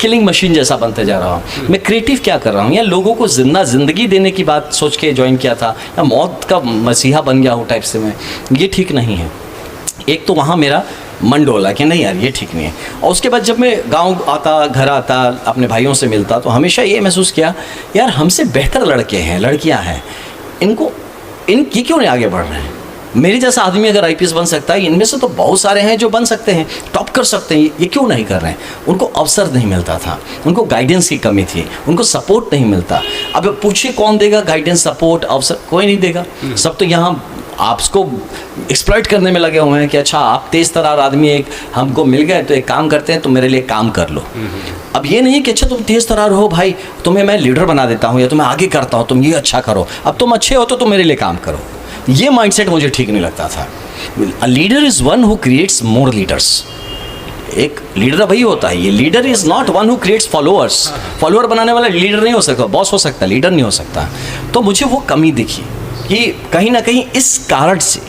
किलिंग मशीन जैसा बनते जा रहा हूँ। मैं क्रिएटिव क्या कर रहा हूँ, या लोगों को ज़िंदगी देने की बात सोच के ज्वाइन किया था, या मौत का मसीहा बन गया हूँ टाइप से मैं, ये ठीक नहीं है। एक तो वहाँ मेरा मन डोला कि नहीं यार ये ठीक नहीं है। और उसके बाद जब मैं गांव आता, घर आता, अपने भाइयों से मिलता, तो हमेशा ये महसूस किया यार हमसे बेहतर लड़के हैं, लड़कियां हैं, ये क्यों नहीं आगे बढ़ रहे हैं। मेरे जैसा आदमी अगर आईपीएस बन सकता है, इनमें से तो बहुत सारे हैं जो बन सकते हैं, टॉप कर सकते हैं, ये क्यों नहीं कर रहे हैं। उनको अवसर नहीं मिलता था, उनको गाइडेंस की कमी थी, उनको सपोर्ट नहीं मिलता। अब पूछिए कौन देगा गाइडेंस, सपोर्ट, अवसर, कोई नहीं देगा। सब तो यहाँ आपको एक्सप्लॉइट करने में लगे हुए हैं कि अच्छा आप तेज तरार आदमी एक हमको मिल गए तो एक काम करते हैं, तो मेरे लिए काम कर लो। अब ये नहीं कि अच्छा तुम तेज तरार हो भाई, तुम्हें मैं लीडर बना देता हूँ या तुम्हें आगे करता हूँ, तुम ये अच्छा करो, अब तुम अच्छे हो तो तुम मेरे लिए काम करो। ये माइंडसेट मुझे ठीक नहीं लगता था। A leader is one who creates more leaders. एक लीडर वही होता है, ये leader is not one who creates followers. Follower बनाने वाला लीडर नहीं हो सकता, बॉस हो सकता है, लीडर नहीं हो सकता। तो मुझे वो कमी दिखी कि कहीं ना कहीं इस कारण से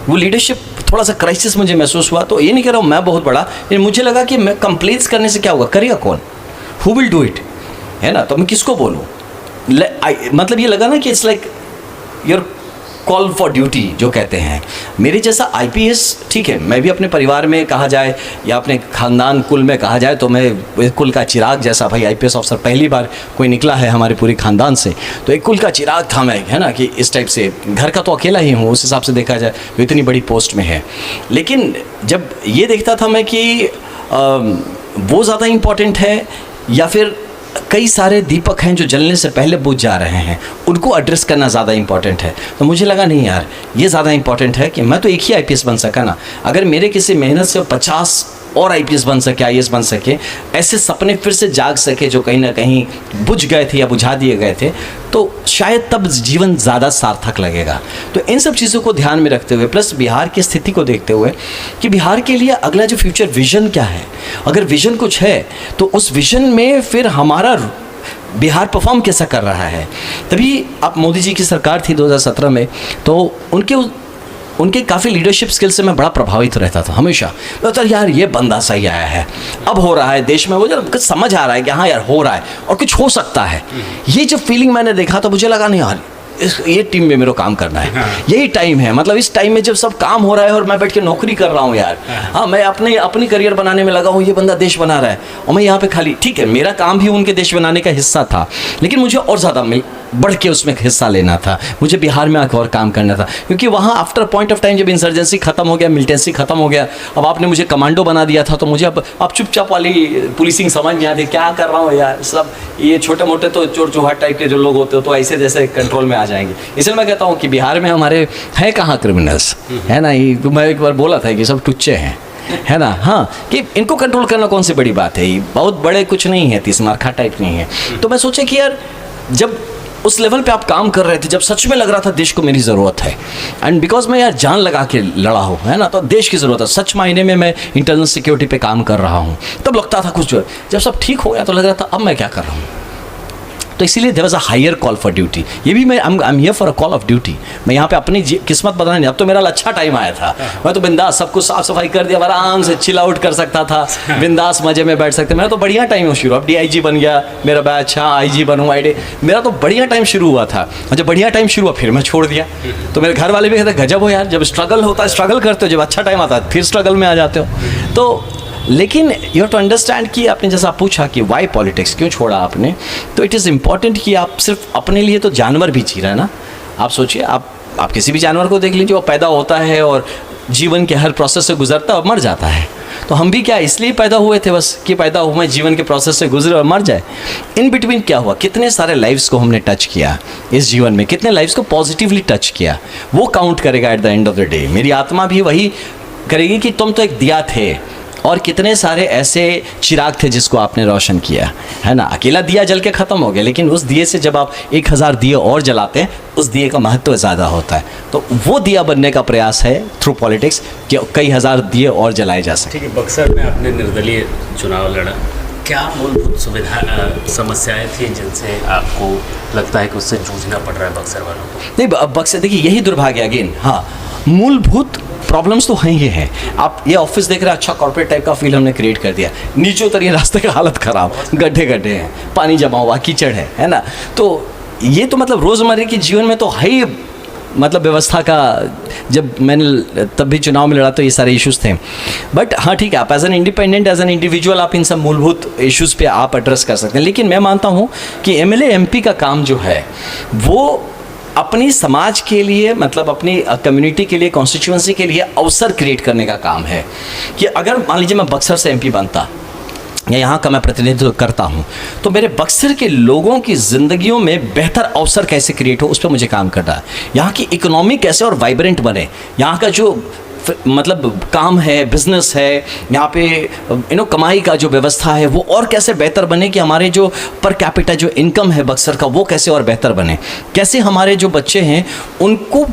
वो लीडरशिप थोड़ा सा क्राइसिस मुझे महसूस हुआ। तो ये नहीं कह रहा हूँ मैं बहुत बड़ा, लेकिन मुझे लगा कि मैं कंप्लेंट्स करने से क्या होगा, करेगा कौन, हु विल डू इट, है ना। तो मैं किसको बोलूँ, मतलब ये लगा ना कि it's like your call for duty जो कहते हैं। मेरे जैसा आईपीएस, ठीक है, मैं भी अपने परिवार में कहा जाए या अपने खानदान कुल में कहा जाए तो मैं कुल का चिराग जैसा, भाई आईपीएस ऑफिसर पहली बार कोई निकला है हमारे पूरे खानदान से, तो एक कुल का चिराग था मैं, है ना, कि इस टाइप से घर का तो अकेला ही हूँ उस हिसाब से देखा जाए तो इतनी बड़ी पोस्ट में है। लेकिन जब ये देखता था मैं कि वो ज़्यादा इम्पॉर्टेंट है या फिर कई सारे दीपक हैं जो जलने से पहले बुझ जा रहे हैं, उनको एड्रेस करना ज़्यादा इंपॉर्टेंट है। तो मुझे लगा नहीं यार ये ज़्यादा इंपॉर्टेंट है कि मैं तो एक ही आईपीएस बन सका ना, अगर मेरे किसी मेहनत से 50 और आईपीएस बन सके, आईएएस बन सके, ऐसे सपने फिर से जाग सके जो कहीं ना कहीं बुझ गए थे या बुझा दिए गए थे, तो शायद तब जीवन ज़्यादा सार्थक लगेगा। तो इन सब चीज़ों को ध्यान में रखते हुए, प्लस बिहार की स्थिति को देखते हुए कि बिहार के लिए अगला जो फ्यूचर विजन क्या है, अगर विजन कुछ है तो उस विजन में फिर हमारा बिहार परफॉर्म कैसा कर रहा है। तभी आप मोदी जी की सरकार थी 2017 में, तो उनके काफ़ी लीडरशिप स्किल से मैं बड़ा प्रभावित रहता था हमेशा। तो यार ये बंदा सही आया है, अब हो रहा है देश में, वो जब कुछ समझ आ रहा है कि हाँ यार हो रहा है और कुछ हो सकता है। ये जब फीलिंग मैंने देखा तो मुझे लगा नहीं यार ये टीम में मेरे को काम करना है, यही टाइम है। मतलब इस टाइम में जब सब काम हो रहा है और मैं बैठ के नौकरी कर रहा हूँ यार, हाँ मैं अपनी करियर बनाने में लगा हूँ, ये बंदा देश बना रहा है और मैं यहाँ पे खाली, ठीक है मेरा काम भी उनके देश बनाने का हिस्सा था, लेकिन मुझे और ज़्यादा बढ़ के उसमें हिस्सा लेना था, मुझे बिहार में आकर और काम करना था। क्योंकि वहाँ आफ्टर पॉइंट ऑफ टाइम जब इंसर्जेंसी खत्म हो गया, मिलिटेंसी खत्म हो गया, अब आपने मुझे कमांडो बना दिया था, तो मुझे अब चुपचाप वाली पुलिसिंग समझ नहीं आती, क्या कर रहा हूँ यार, सब ये छोटे मोटे तो चोर चौहाट टाइप के जो लोग होते हो तो ऐसे जैसे कंट्रोल में आ जाएंगे। इसलिए मैं कहता हूँ कि बिहार में हमारे है कहाँ क्रिमिनल्स, है ना। ये मैं एक बार बोला था कि सब टुच्चे हैं, है ना। हाँ, कि इनको कंट्रोल करना कौन सी बड़ी बात है, बहुत बड़े कुछ नहीं है, 30 मार्खा टाइप नहीं है। तो मैं सोचा कि यार जब उस लेवल पे आप काम कर रहे थे, जब सच में लग रहा था देश को मेरी ज़रूरत है, एंड बिकॉज मैं यार जान लगा के लड़ा हूँ, है ना, तो देश की ज़रूरत है, सच मायने में मैं इंटरनल सिक्योरिटी पे काम कर रहा हूँ, तब लगता था कुछ। जब सब ठीक हो गया तो लग रहा था अब मैं क्या कर रहा हूँ। तो इसीलिए there was a higher call for duty. ये भी मैं I am here for a call of duty. मैं यहाँ पे अपनी किस्मत बदलना नहीं, अब तो मेरा अच्छा टाइम आया था, मैं तो बिंदास सब कुछ साफ सफाई कर दिया, आराम से चिल आउट कर सकता था, बिंदास मजे में बैठ सकते। मेरा तो बढ़िया टाइम हो शुरू, अब DIG बन गया मेरा बैच, हाँ IG बनूँ, मेरा तो बढ़िया टाइम शुरू हुआ था। और जब बढ़िया टाइम शुरू हुआ फिर मैं छोड़ दिया, तो मेरे घर वाले भी कहते गजब हो यार, जब स्ट्रगल होता है स्ट्रगल करते हो, जब अच्छा टाइम आता है फिर स्ट्रगल में आ जाते हो। तो लेकिन यू हैव टू अंडरस्टैंड कि आपने जैसा पूछा कि वाई पॉलिटिक्स, क्यों छोड़ा आपने, तो इट इज़ इम्पॉर्टेंट कि आप सिर्फ अपने लिए, तो जानवर भी जी रहा है ना। आप सोचिए, आप किसी भी जानवर को देख लीजिए, वो पैदा होता है और जीवन के हर प्रोसेस से गुजरता और मर जाता है। तो हम भी क्या इसलिए पैदा हुए थे बस कि पैदा हुए जीवन के प्रोसेस से गुजरे और मर जाए। इन बिटवीन क्या हुआ, कितने सारे लाइफ्स को हमने टच किया इस जीवन में, कितने लाइफ्स को पॉजिटिवली टच किया, वो काउंट करेगा at the end of the day. मेरी आत्मा भी वही करेगी कि तुम तो एक दिया थे और कितने सारे ऐसे चिराग थे जिसको आपने रोशन किया, है ना। अकेला दिया जल के ख़त्म हो गया, लेकिन उस दिए से जब आप 1000 दिए और जलाते हैं, उस दिए का महत्व ज़्यादा होता है। तो वो दिया बनने का प्रयास है थ्रू पॉलिटिक्स कि कई हज़ार दिए और जलाए जा सकें। ठीक है, बक्सर में आपने निर्दलीय चुनाव लड़ा क्या मूलभूत सुविधा समस्याएं थी जिनसे आपको लगता है कि उससे जूझना पड़ रहा है बक्सर वालों को? नहीं, बक्सर देखिए यही दुर्भाग्य अगेन, हाँ मूलभूत प्रॉब्लम्स तो हैं ही हैं। आप ये ऑफिस देख रहे हैं, अच्छा कॉर्पोरेट टाइप का फील हमने क्रिएट कर दिया, नीचे उतरिए रास्ते का हालत ख़राब, गड्ढे गड्ढे हैं, पानी जमा हुआ, कीचड़ है ना। तो ये तो मतलब रोज़मर्रा के जीवन में तो है ही, मतलब व्यवस्था का, जब मैंने तब भी चुनाव में लड़ा तो ये सारे इश्यूज थे। बट हाँ ठीक है, आप as an independent, as an individual आप इन सब मूलभूत इश्यूज़ पे आप एड्रेस कर सकते हैं। लेकिन मैं मानता हूँ कि एमएलए एमपी का काम जो है वो अपनी समाज के लिए, मतलब अपनी कम्युनिटी के लिए, कॉन्स्टिट्यूएंसी के लिए अवसर क्रिएट करने का काम है। कि अगर मान लीजिए मैं बक्सर से एमपी बनता या यहाँ का मैं प्रतिनिधित्व करता हूँ, तो मेरे बक्सर के लोगों की ज़िंदगियों में बेहतर अवसर कैसे क्रिएट हो, उस पर मुझे काम करना है। यहाँ की इकोनॉमी कैसे और वाइब्रेंट बने, यहाँ का जो मतलब काम है, बिजनेस है, यहाँ पे कमाई का जो व्यवस्था है वो और कैसे बेहतर बने, कि हमारे जो पर कैपिटा जो इनकम है बक्सर का वो कैसे और बेहतर बने, कैसे हमारे जो बच्चे हैं उनको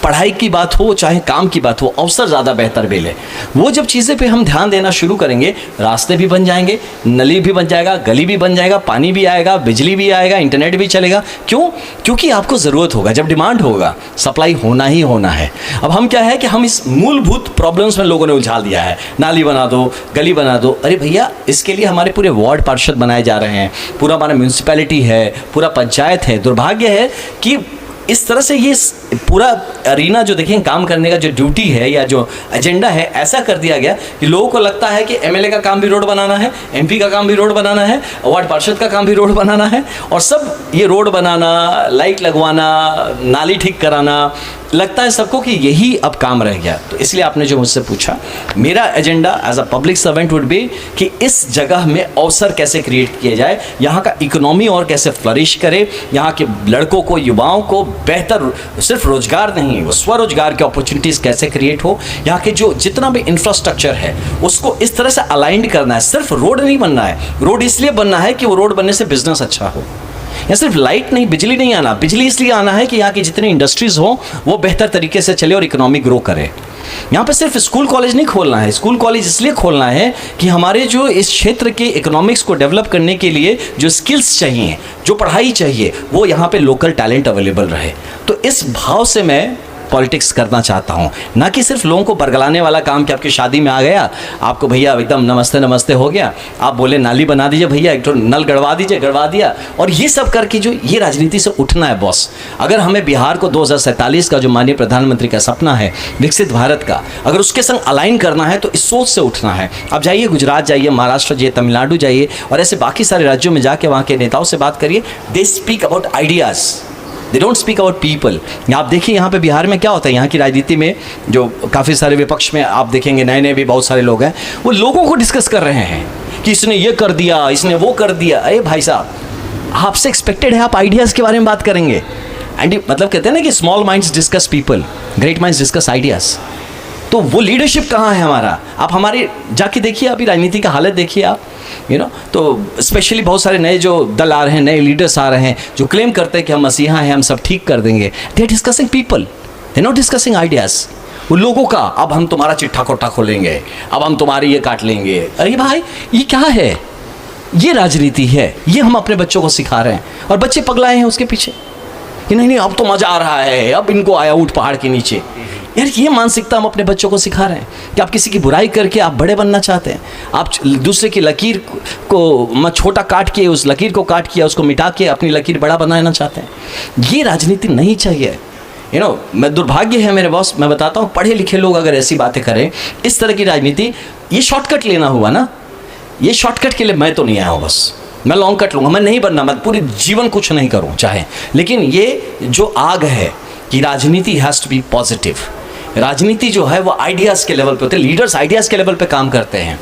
पढ़ाई की बात हो चाहे काम की बात हो अवसर ज़्यादा बेहतर मिले। वो जब चीज़ें पे हम ध्यान देना शुरू करेंगे, रास्ते भी बन जाएंगे, नली भी बन जाएगा, गली भी बन जाएगा, पानी भी आएगा, बिजली भी आएगा, इंटरनेट भी चलेगा। क्यों? क्योंकि आपको ज़रूरत होगा, जब डिमांड होगा सप्लाई होना ही होना है। अब हम क्या है कि हम इस मूलभूत प्रॉब्लम्स में लोगों ने उलझा दिया है, नाली बना दो, गली बना दो। अरे भैया, इसके लिए हमारे पूरे वार्ड पार्षद बनाए जा रहे हैं, पूरा हमारा म्यूनसिपैलिटी है, पूरा पंचायत है। दुर्भाग्य है कि इस तरह से ये पूरा अरीना जो देखें काम करने का जो ड्यूटी है या जो एजेंडा है, ऐसा कर दिया गया कि लोगों को लगता है कि एमएलए का काम भी रोड बनाना है, एमपी का काम भी रोड बनाना है, वार्ड पार्षद का काम भी रोड बनाना है, और सब ये रोड बनाना, लाइट लगवाना, नाली ठीक कराना, लगता है सबको कि यही अब काम रह गया। तो इसलिए आपने जो मुझसे पूछा, मेरा agenda as a public servant would be कि इस जगह में अवसर कैसे क्रिएट किया जाए, यहाँ का इकोनॉमी और कैसे फ्लरिश करे, यहाँ के लड़कों को, युवाओं को बेहतर सिर्फ रोजगार नहीं, वो स्वरोजगार के अपॉर्चुनिटीज़ कैसे क्रिएट हो, यहाँ के जो जितना भी इंफ्रास्ट्रक्चर है उसको इस तरह से अलाइंड करना है। सिर्फ रोड नहीं बनना है, रोड इसलिए बनना है कि वो रोड बनने से बिजनेस अच्छा हो। या सिर्फ लाइट नहीं, बिजली नहीं आना, बिजली इसलिए आना है कि यहाँ की जितनी इंडस्ट्रीज हो वो बेहतर तरीके से चले और इकोनॉमी ग्रो करे। यहाँ पे सिर्फ स्कूल कॉलेज नहीं खोलना है, स्कूल कॉलेज इसलिए खोलना है कि हमारे जो इस क्षेत्र के इकोनॉमिक्स को डेवलप करने के लिए जो स्किल्स चाहिए, जो पढ़ाई चाहिए, वो यहाँ पे लोकल टैलेंट अवेलेबल रहे। तो इस भाव से मैं पॉलिटिक्स करना चाहता हूँ, ना कि सिर्फ लोगों को बरगलाने वाला काम कि आपकी शादी में आ गया, आपको भैया एकदम नमस्ते नमस्ते हो गया, आप बोले नाली बना दीजिए भैया, एक तो नल गड़वा दीजिए, गड़वा दिया, और ये सब करके जो ये राजनीति से उठना है बॉस। अगर हमें बिहार को 2047 का जो माननीय प्रधानमंत्री का सपना है विकसित भारत का, अगर उसके संग अलाइन करना है तो इस सोच से उठना है। आप जाइए गुजरात जाइए, महाराष्ट्र जाइए, तमिलनाडु जाइए, और ऐसे बाकी सारे राज्यों में जाके वहाँ के नेताओं से बात करिए। They speak about ideas, they don't speak about people. आप देखिए यहाँ पे बिहार में क्या होता है, यहाँ की राजनीति में जो काफ़ी सारे विपक्ष में आप देखेंगे नए नए भी बहुत सारे लोग हैं, वो लोगों को डिस्कस कर रहे हैं कि इसने ये कर दिया, इसने वो कर दिया। अरे भाई साहब, आपसे एक्सपेक्टेड है आप आइडियाज़ के बारे में बात करेंगे। एंड मतलब कहते हैं ना कि small minds discuss people, great minds discuss ideas. तो वो लीडरशिप कहाँ है हमारा? आप हमारे जाके देखिए, अभी राजनीति का हालत देखिए आप, तो स्पेशली बहुत सारे नए जो दल आ रहे हैं, नए लीडर्स आ रहे हैं जो क्लेम करते हैं कि हम मसीहा हैं, हम सब ठीक कर देंगे। They are discussing people, they not discussing ideas. उन लोगों का अब हम तुम्हारा चिट्ठा कोठा खोलेंगे, अब हम तुम्हारी ये काट लेंगे। अरे भाई, ये क्या है? ये राजनीति है, ये हम अपने बच्चों को सिखा रहे हैं, और बच्चे पगलाए हैं उसके पीछे कि नहीं अब तो मज़ा आ रहा है, अब इनको आया ऊँट पहाड़ के नीचे। यार, ये मानसिकता हम अपने बच्चों को सिखा रहे हैं कि आप किसी की बुराई करके आप बड़े बनना चाहते हैं, आप दूसरे की लकीर को छोटा काट के, उस लकीर को काट के, उसको मिटा के अपनी लकीर बड़ा बनाना चाहते हैं। ये राजनीति नहीं चाहिए। मैं दुर्भाग्य है मेरे बॉस, मैं बताता हूँ, पढ़े लिखे लोग अगर ऐसी बातें करें, इस तरह की राजनीति, ये शॉर्टकट लेना हुआ ना, ये शॉर्टकट के लिए मैं तो नहीं आया हूँ। बस मैं लॉन्ग कट लूँगा, मैं नहीं बनना, मैं पूरे जीवन कुछ नहीं करूँ चाहे, लेकिन ये जो आग है कि राजनीति हैज़ टू बी पॉजिटिव। राजनीति जो है वो आइडियाज़ के लेवल पे होते हैं, लीडर्स आइडियाज़ के लेवल पे काम करते हैं।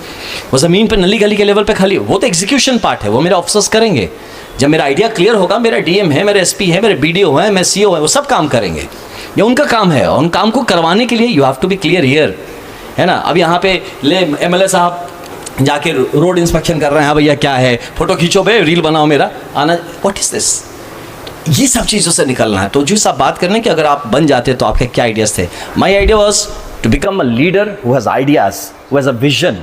वो ज़मीन पे नली गली के लेवल पे खाली, वो तो एग्जीक्यूशन पार्ट है, वो मेरे ऑफिसर्स करेंगे। जब मेरा आइडिया क्लियर होगा, मेरा डीएम है, मेरे एसपी है, मेरे बीडीओ है, मैं सीओ है, वो सब काम करेंगे। ये उनका काम है, और उन काम को करवाने के लिए you have to be clear here, है ना। अब यहाँ पे एमएलए साहब जाके रोड इंस्पेक्शन कर रहे हैं, हाँ भैया क्या है, फोटो खींचो भाई, रील बनाओ मेरा आना, व्हाट इज़ दिस? ये सब चीज़ों से निकलना है। तो जिस आप बात करने कि अगर आप बन जाते तो आपके क्या आइडियाज़ थे? My idea was to become a leader who has ideas, who has a vision,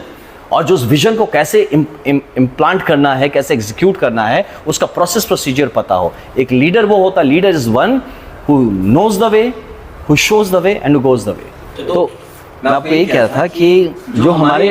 और जो उस विजन को कैसे इम्प्लांट करना है, कैसे एग्जीक्यूट करना है, उसका प्रोसेस प्रोसीजर पता हो। एक लीडर वो होता है, leader is one who knows the way, who shows the way and who goes the way. तो मैं आपको यही कह रहा था कि जो हमारे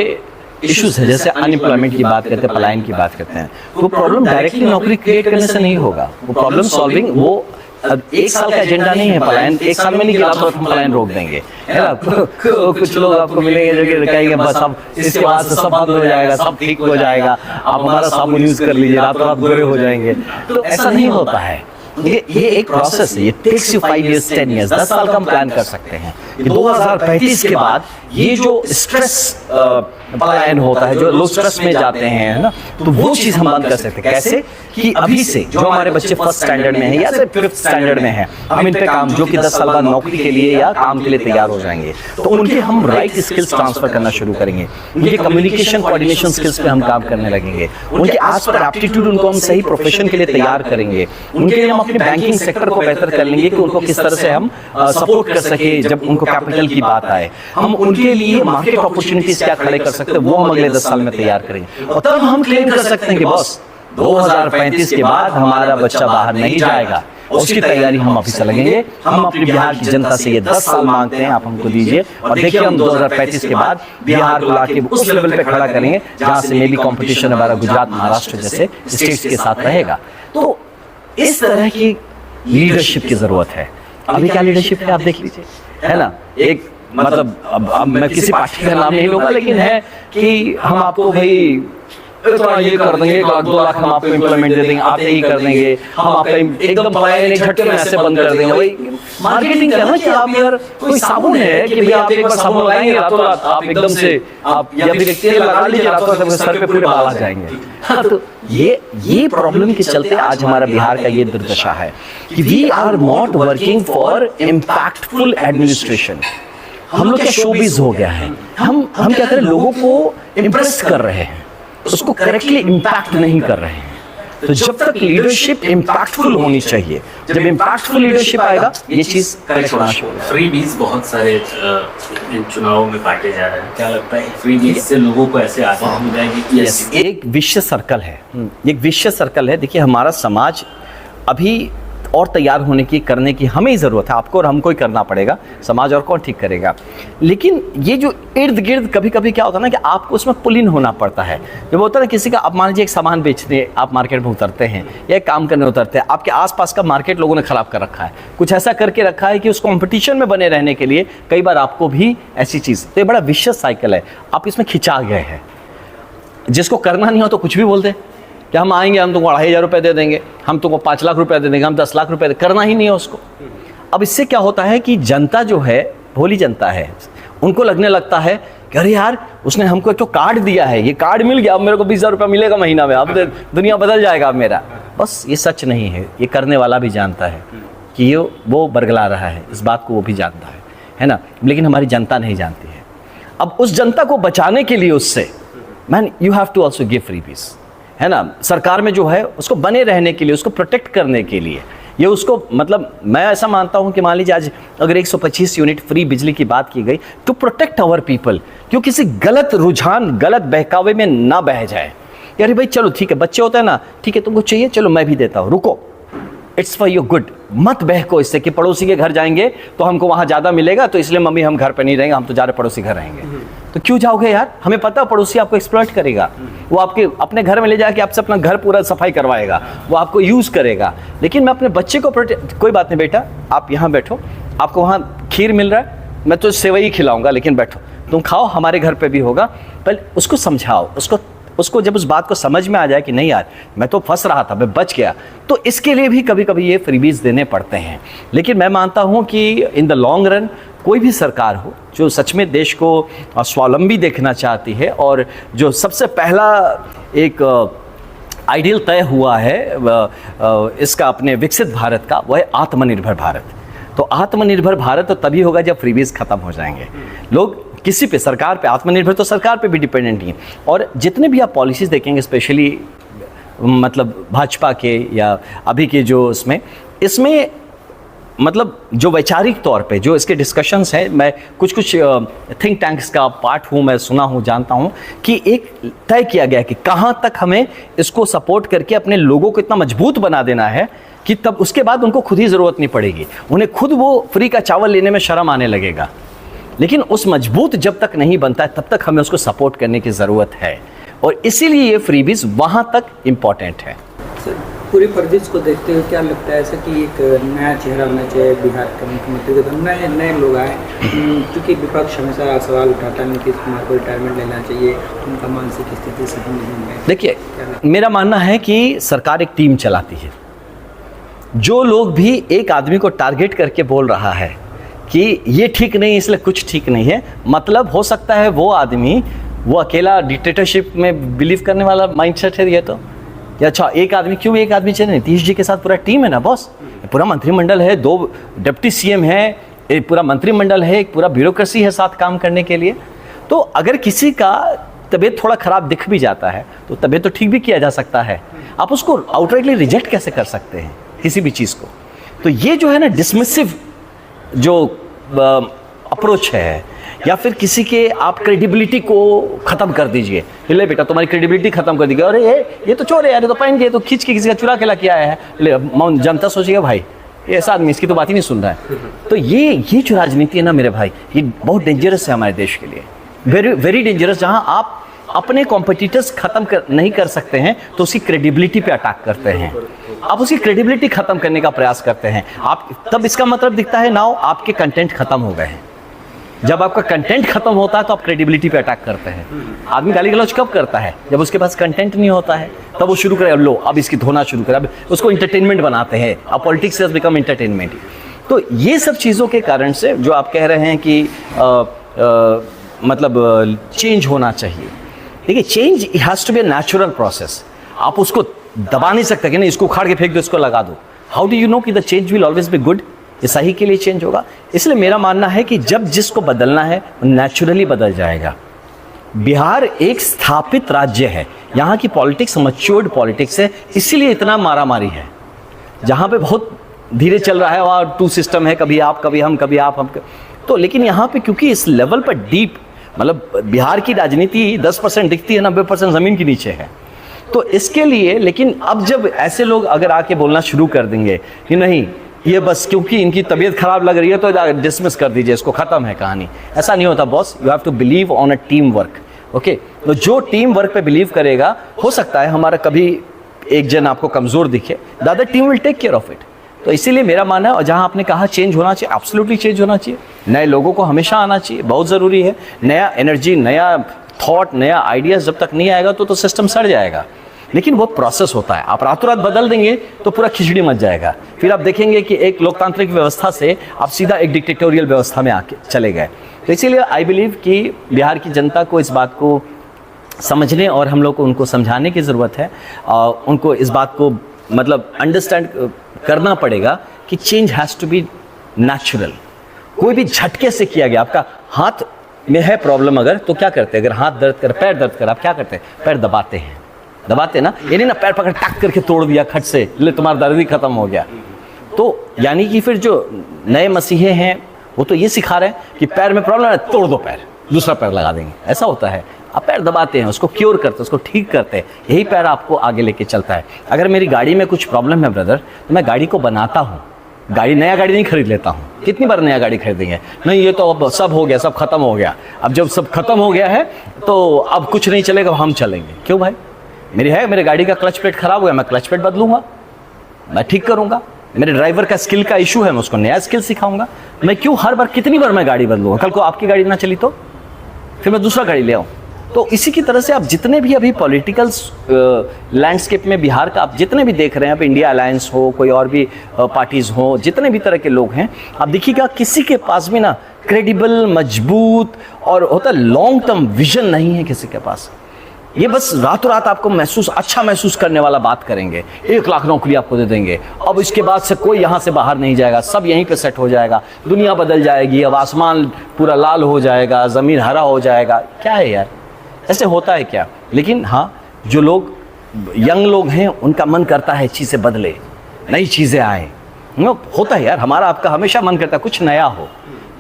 इश्यूज है, जैसे अनएम्प्लॉयमेंट की बात करते हैं, पलायन की बात करते हैं, वो प्रॉब्लम डायरेक्टली नौकरी क्रिएट करने से नहीं होगा। वो प्रॉब्लम सॉल्विंग वो अब 1 साल का एजेंडा नहीं है पलायन, 1 साल में नहीं गिरा तो हम पलायन रोक देंगे, है ना। कुछ लोग आपको मिलेंगे जो कि कहेंगे बस अब इसके बाद से सब बंद हो जाएगा, सब ठीक हो जाएगा, आप हमारा साबुन यूज कर लीजिए, रातों रात गोरे हो जाएंगे। तो ऐसा नहीं होता है। ये एक प्रोसेस है, ये टेक्स यू 5 years 10 years, 10 साल का हम प्लान कर सकते हैं कि 2035 के बाद ये जो स्ट्रेस पलायन होता है, जो लोग स्ट्रेस में जाते हैं, है ना, तो वो चीज हम बंद कर सकते हैं। कैसे कि अभी से जो हमारे बच्चे 1st स्टैंडर्ड में हैं या 5th स्टैंडर्ड में हैं, हम इन पे काम, जो कि 10 साल बाद नौकरी के लिए या काम के लिए तैयार हो जाएंगे, तो उनके हम राइट स्किल्स ट्रांसफर करना शुरू करेंगे। उनके कम्युनिकेशन कोऑर्डिनेशन स्किल्स पे हम काम करने लगेंगे। उनके आज पर एप्टीट्यूड, उनको हम सही प्रोफेशन के लिए तैयार करेंगे। उनके लिए हम अपने बैंकिंग सेक्टर को बेहतर कर लेंगे कि उनको किस तरह से हम सपोर्ट कर सके जब उनको कैपिटल की बात आए। हम उनके लिए मार्केट अपॉर्चुनिटीज क्या खड़े कर सकते हैं, वो हम अगले 10 साल में तैयार करेंगे। और तब हम क्लेम कर सकते हैं कि बॉस 2035 के बाद हमारा बच्चा बाहर नहीं जाएगा, उसकी तैयारी हम अभी से लगेंगे। हम अपने बिहार की जनता से ये 10 साल मांगते हैं, आप हमको दीजिए, और देखिए हम 2035 के बाद बिहार को लाके उस लेवल पे खड़ा करेंगे जहां से मे बी कॉम्पिटिशन हमारा गुजरात, महाराष्ट्र जैसे स्टेट्स के साथ रहेगा। तो इस तरह की लीडरशिप की जरूरत है। अभी क्या लीडरशिप है आप देख लीजिए, है ना। एक मतलब अब मैं किसी पार्टी का नाम नहीं लूंगा, लेकिन है कि हम आपको भाई इतना ये कर देंगे, 1-2 लाख हम आपको एम्प्लॉयमेंट दे देंगे, आप यही कर देंगे, हम आपका एकदम पलायन एक झटके में ऐसे बंद कर देंगे। वही मार्केटिंग क्या है कि आप यार कोई साबुन है कि भैया आप एक बार साबुन लगाएंगे, रातों रात आप एकदम से आप या फिर तेल लगा लीजिए, रातों रात आपके सर पे पूरे बाल आ जाएंगे। हाँ, तो ये प्रॉब्लम के चलते आज हमारा बिहार का ये दुर्दशा है कि we are not working for impactful administration. हम लोग क्या शोबिज हो गया है, हम क्या करें, लोगों को इम्प्रेस कर रहे हैं, उसको करेक्टली इम्पैक्ट नहीं कर रहे हैं। तो जब तक लीडरशिप इम्पैक्टफुल होनी चाहिए, जब इम्पैक्टफुल लीडरशिप आएगा ये चीज करेक्ट होना चाहिए। फ्रीबीज बहुत सारे इन चुनावों में बांटे जा रहे हैं, क्या लगता है फ्रीबीज से लोगों को ऐसे आसानी हो जाएगी कि यस, एक विश्व सर्कल है, एक विश्व सर्कल है। देखिए हमारा समाज अभी और तैयार होने की, करने की हमें ही ज़रूरत है, आपको और हमको ही करना पड़ेगा, समाज और कौन ठीक करेगा। लेकिन ये जो इर्द गिर्द कभी कभी क्या होता है ना कि आपको उसमें पुल इन होना पड़ता है। जब होता है ना किसी का, आप मान लीजिए एक सामान बेचने आप मार्केट में उतरते हैं या एक काम करने उतरते हैं, आपके आसपास का मार्केट लोगों ने ख़राब कर रखा है, कुछ ऐसा करके रखा है कि उस कॉम्पिटिशन में बने रहने के लिए कई बार आपको भी ऐसी चीज़, तो ये बड़ा विशिष्ट साइकिल है, आप इसमें खिंचा गए हैं। जिसको करना नहीं हो तो कुछ भी बोल दे कि हम आएंगे, हम तुमको 2,500 रुपये दे देंगे, हम तुमको 5 लाख रुपये दे देंगे, हम 10 लाख रुपये, करना ही नहीं है उसको। अब इससे क्या होता है कि जनता जो है, भोली जनता है, उनको लगने लगता है कि अरे यार उसने हमको एक तो कार्ड दिया है, ये कार्ड मिल गया, अब मेरे को 20,000 रुपये मिलेगा महीना में, अब दुनिया बदल जाएगा अब मेरा। बस ये सच नहीं है, ये करने वाला भी जानता है कि ये वो बरगला रहा है, इस बात को वो भी जानता है ना, लेकिन हमारी जनता नहीं जानती है। अब उस जनता को बचाने के लिए उससे man you have to also give freebies, है ना। सरकार में जो है उसको बने रहने के लिए, उसको प्रोटेक्ट करने के लिए, ये उसको मतलब मैं ऐसा मानता हूँ कि मान लीजिए आज अगर 125 यूनिट फ्री बिजली की बात की गई टू प्रोटेक्ट आवर पीपल, क्यों किसी गलत रुझान, गलत बहकावे में ना बह जाए। यार भाई चलो ठीक है, बच्चे होते हैं ना, ठीक है तुमको चाहिए, चलो मैं भी देता हूँ, रुको, इट्स फॉर योर गुड, मत बहको इससे कि पड़ोसी के घर जाएंगे तो हमको वहाँ ज़्यादा मिलेगा, तो इसलिए मम्मी हम घर पे नहीं रहेंगे, हम तो जा रहे पड़ोसी घर रहेंगे। तो क्यों जाओगे यार, हमें पता है पड़ोसी आपको एक्सप्लॉइट करेगा, वो आपके अपने घर में ले जाके आपसे अपना घर पूरा सफाई करवाएगा, वो आपको यूज़ करेगा। लेकिन मैं अपने बच्चे को कोई बात नहीं बेटा, आप यहाँ बैठो, आपको वहाँ खीर मिल रहा है, मैं तो सेवई खिलाऊंगा, लेकिन बैठो तुम खाओ, हमारे घर पे भी होगा। पहले उसको समझाओ, उसको जब उस बात को समझ में आ जाए कि नहीं यार मैं तो फंस रहा था, मैं बच गया, तो इसके लिए भी कभी कभी ये फ्रीबीज देने पड़ते हैं। लेकिन मैं मानता हूँ कि इन द लॉन्ग रन कोई भी सरकार हो जो सच में देश को स्वावलंबी देखना चाहती है, और जो सबसे पहला एक आइडियल तय हुआ है इसका अपने विकसित भारत का, वह है आत्मनिर्भर भारत। तो आत्मनिर्भर भारत तो तभी होगा जब फ्रीबीज खत्म हो जाएंगे। लोग किसी पे, सरकार पे आत्मनिर्भर तो सरकार पे भी डिपेंडेंट ही है। और जितने भी आप पॉलिसीज़ देखेंगे, स्पेशली मतलब भाजपा के या अभी के जो इसमें मतलब जो वैचारिक तौर पे जो इसके डिस्कशंस हैं, मैं कुछ थिंक टैंक्स का पार्ट हूँ, मैं सुना हूँ, जानता हूँ कि एक तय किया गया कि कहाँ तक हमें इसको सपोर्ट करके अपने लोगों को इतना मजबूत बना देना है कि तब उसके बाद उनको खुद ही ज़रूरत नहीं पड़ेगी, उन्हें खुद वो फ्री का चावल लेने में शर्म आने लगेगा। लेकिन उस मजबूत जब तक नहीं बनता है तब तक हमें उसको सपोर्ट करने की ज़रूरत है, और इसीलिए ये फ्रीबीज वहाँ तक इम्पॉर्टेंट है। सर, पूरी प्रदेश को देखते हुए क्या लगता है ऐसा कि एक नया चेहरा होना चाहिए बिहार का मुख्यमंत्री का, नए नए लोग आए, क्योंकि विपक्ष हमेशा सवाल उठाता है नीतीश कुमार को रिटायरमेंट लेना चाहिए, उनका मानसिक स्थिति सही नहीं है। देखिए, मेरा मानना है कि सरकार एक टीम चलाती है। जो लोग भी एक आदमी को टारगेट करके बोल रहा है कि ये ठीक नहीं इसलिए कुछ ठीक नहीं है, मतलब हो सकता है वो आदमी वो अकेला डिक्टेटरशिप में बिलीव करने वाला माइंडसेट है ये तो, या अच्छा एक आदमी, क्यों एक आदमी चाहिए? नीतीश जी के साथ पूरा टीम है ना बॉस, पूरा मंत्रिमंडल है, 2 डिप्टी सीएम है, एक पूरा मंत्रिमंडल है, एक पूरा ब्यूरोक्रेसी है साथ काम करने के लिए। तो अगर किसी का तबीयत थोड़ा खराब दिख भी जाता है तो तबीयत तो ठीक भी किया जा सकता है, आप उसको आउटराइटली रिजेक्ट कैसे कर सकते हैं किसी भी चीज़ को? तो ये जो है ना डिसमिसिव जो अप्रोच है, या फिर किसी के आप क्रेडिबिलिटी को ख़त्म कर दीजिए, ले बेटा तुम्हारी क्रेडिबिलिटी ख़त्म कर दी, अरे ये तो चोर है यार, ये तो पहन के तो खींच के किसी का चुरा के ला किया है, ले जनता सोचेगा भाई ये ऐसा आदमी इसकी तो बात ही नहीं सुन रहा है। तो ये जो राजनीति है ना मेरे भाई, ये बहुत डेंजरस है हमारे देश के लिए, वेरी वेरी डेंजरस। जहाँ आप अपने कॉम्पिटिटर्स खत्म नहीं कर सकते हैं तो उसकी क्रेडिबिलिटी पे अटैक करते हैं, आप उसकी क्रेडिबिलिटी खत्म करने का प्रयास करते हैं, आप तब इसका मतलब दिखता है नाउ आपके कंटेंट खत्म हो गए हैं। जब आपका कंटेंट खत्म होता है तो आप क्रेडिबिलिटी पे अटैक करते हैं। आदमी गाली गलौज कब करता है? जब उसके पास कंटेंट नहीं होता है, तब वो शुरू करे लो अब इसकी धोना शुरू करे, अब उसको इंटरटेनमेंट बनाते हैं, अब पॉलिटिक्स हैज बिकम एंटरटेनमेंट। तो ये सब चीज़ों के कारण से जो आप कह रहे हैं कि मतलब चेंज होना चाहिए, देखिए change has to be a natural process. आप उसको दबा नहीं सकते कि नहीं इसको उखाड़ के फेंक दो, इसको लगा दो। हाउ डू यू नो कि the change will always be good, ये सही के लिए चेंज होगा? इसलिए मेरा मानना है कि जब जिसको बदलना है नेचुरली बदल जाएगा। बिहार एक स्थापित राज्य है, यहाँ की पॉलिटिक्स मैच्योर्ड पॉलिटिक्स है, इसीलिए इतना मारामारी है। जहाँ पे बहुत धीरे चल रहा है वहाँ 2 सिस्टम है, कभी आप कभी हम, कभी आप हम। तो लेकिन यहाँ पे क्योंकि इस लेवल पर डीप, मतलब बिहार की राजनीति 10% दिखती है, 90% ज़मीन के नीचे है। तो इसके लिए, लेकिन अब जब ऐसे लोग अगर आके बोलना शुरू कर देंगे कि नहीं ये बस क्योंकि इनकी तबीयत खराब लग रही है तो डिसमिस कर दीजिए, इसको ख़त्म है कहानी, ऐसा नहीं होता boss. You have to believe on a team work, okay. तो जो टीम वर्क पे बिलीव करेगा, हो सकता है हमारा कभी एक जन आपको कमज़ोर दिखे, the other team will take care of it. तो इसीलिए मेरा मानना है, और जहाँ आपने कहा चेंज होना चाहिए, एब्सोल्युटली चेंज होना चाहिए। नए लोगों को हमेशा आना चाहिए, बहुत ज़रूरी है। नया एनर्जी, नया थॉट, नया आइडियाज़ जब तक नहीं आएगा तो सिस्टम सड़ जाएगा। लेकिन वो प्रोसेस होता है, आप रातों रात बदल देंगे तो पूरा खिचड़ी मच जाएगा। फिर आप देखेंगे कि एक लोकतांत्रिक व्यवस्था से आप सीधा एक डिक्टेटोरियल व्यवस्था में आके चले गए। तो इसीलिए आई बिलीव कि बिहार की जनता को इस बात को समझने और हम लोग को उनको समझाने की ज़रूरत है, और उनको इस बात को मतलब अंडरस्टैंड करना पड़ेगा कि change has to be natural. कोई भी झटके से किया गया, आपका हाथ में है प्रॉब्लम अगर, तो क्या करते हैं? अगर हाथ दर्द कर, पैर दर्द कर, आप क्या करते हैं? पैर दबाते हैं, दबाते ना, ये नहीं ना पैर पकड़ टक करके तोड़ दिया खट से, ले तुम्हारा दर्द ही खत्म हो गया। तो यानी कि फिर जो नए मसीहे हैं वो तो ये सिखा रहे हैं कि पैर में प्रॉब्लम है, तोड़ दो पैर, दूसरा पैर लगा देंगे, ऐसा होता है। आप पैर दबाते हैं, उसको क्योर करते हैं, उसको ठीक करते हैं, यही पैर आपको आगे लेके चलता है। अगर मेरी गाड़ी में कुछ प्रॉब्लम है ब्रदर, तो मैं गाड़ी को बनाता हूँ, नया गाड़ी नहीं खरीद लेता हूँ। कितनी बार नया गाड़ी खरीदेंगे? नहीं ये तो अब सब हो गया, सब खत्म हो गया। अब जब सब खत्म हो गया है तो अब कुछ नहीं चलेगा, हम चलेंगे। क्यों भाई? मेरे गाड़ी का क्लच प्लेट खराब हो गया, मैं क्लच प्लेट बदलूंगा, मैं ठीक करूंगा। मेरे ड्राइवर का स्किल का इशू है, मैं उसको नया स्किल सिखाऊंगा। मैं क्यों हर बार, कितनी बार मैं गाड़ी बदलूंगा? कल को आपकी गाड़ी ना चली तो फिर मैं दूसरा गाड़ी ले आऊँ। तो इसी की तरह से आप जितने भी अभी पॉलिटिकल लैंडस्केप में बिहार का आप जितने भी देख रहे हैं, अब इंडिया अलायंस हो, कोई और भी पार्टीज हो, जितने भी तरह के लोग हैं, आप देखिएगा किसी के पास भी ना क्रेडिबल, मजबूत और होता लॉन्ग टर्म विजन नहीं है किसी के पास। ये बस रातों रात आपको अच्छा महसूस करने वाला बात करेंगे, 1 लाख नौकरी आपको दे देंगे, अब इसके बाद से कोई यहाँ से बाहर नहीं जाएगा, सब यहीं पे सेट हो जाएगा, दुनिया बदल जाएगी, अब आसमान पूरा लाल हो जाएगा, ज़मीन हरा हो जाएगा। क्या है यार, ऐसे होता है क्या? लेकिन हाँ, जो लोग यंग लोग हैं उनका मन करता है चीज़ें बदले, नई चीज़ें आए, होता है यार, हमारा आपका हमेशा मन करता है कुछ नया हो,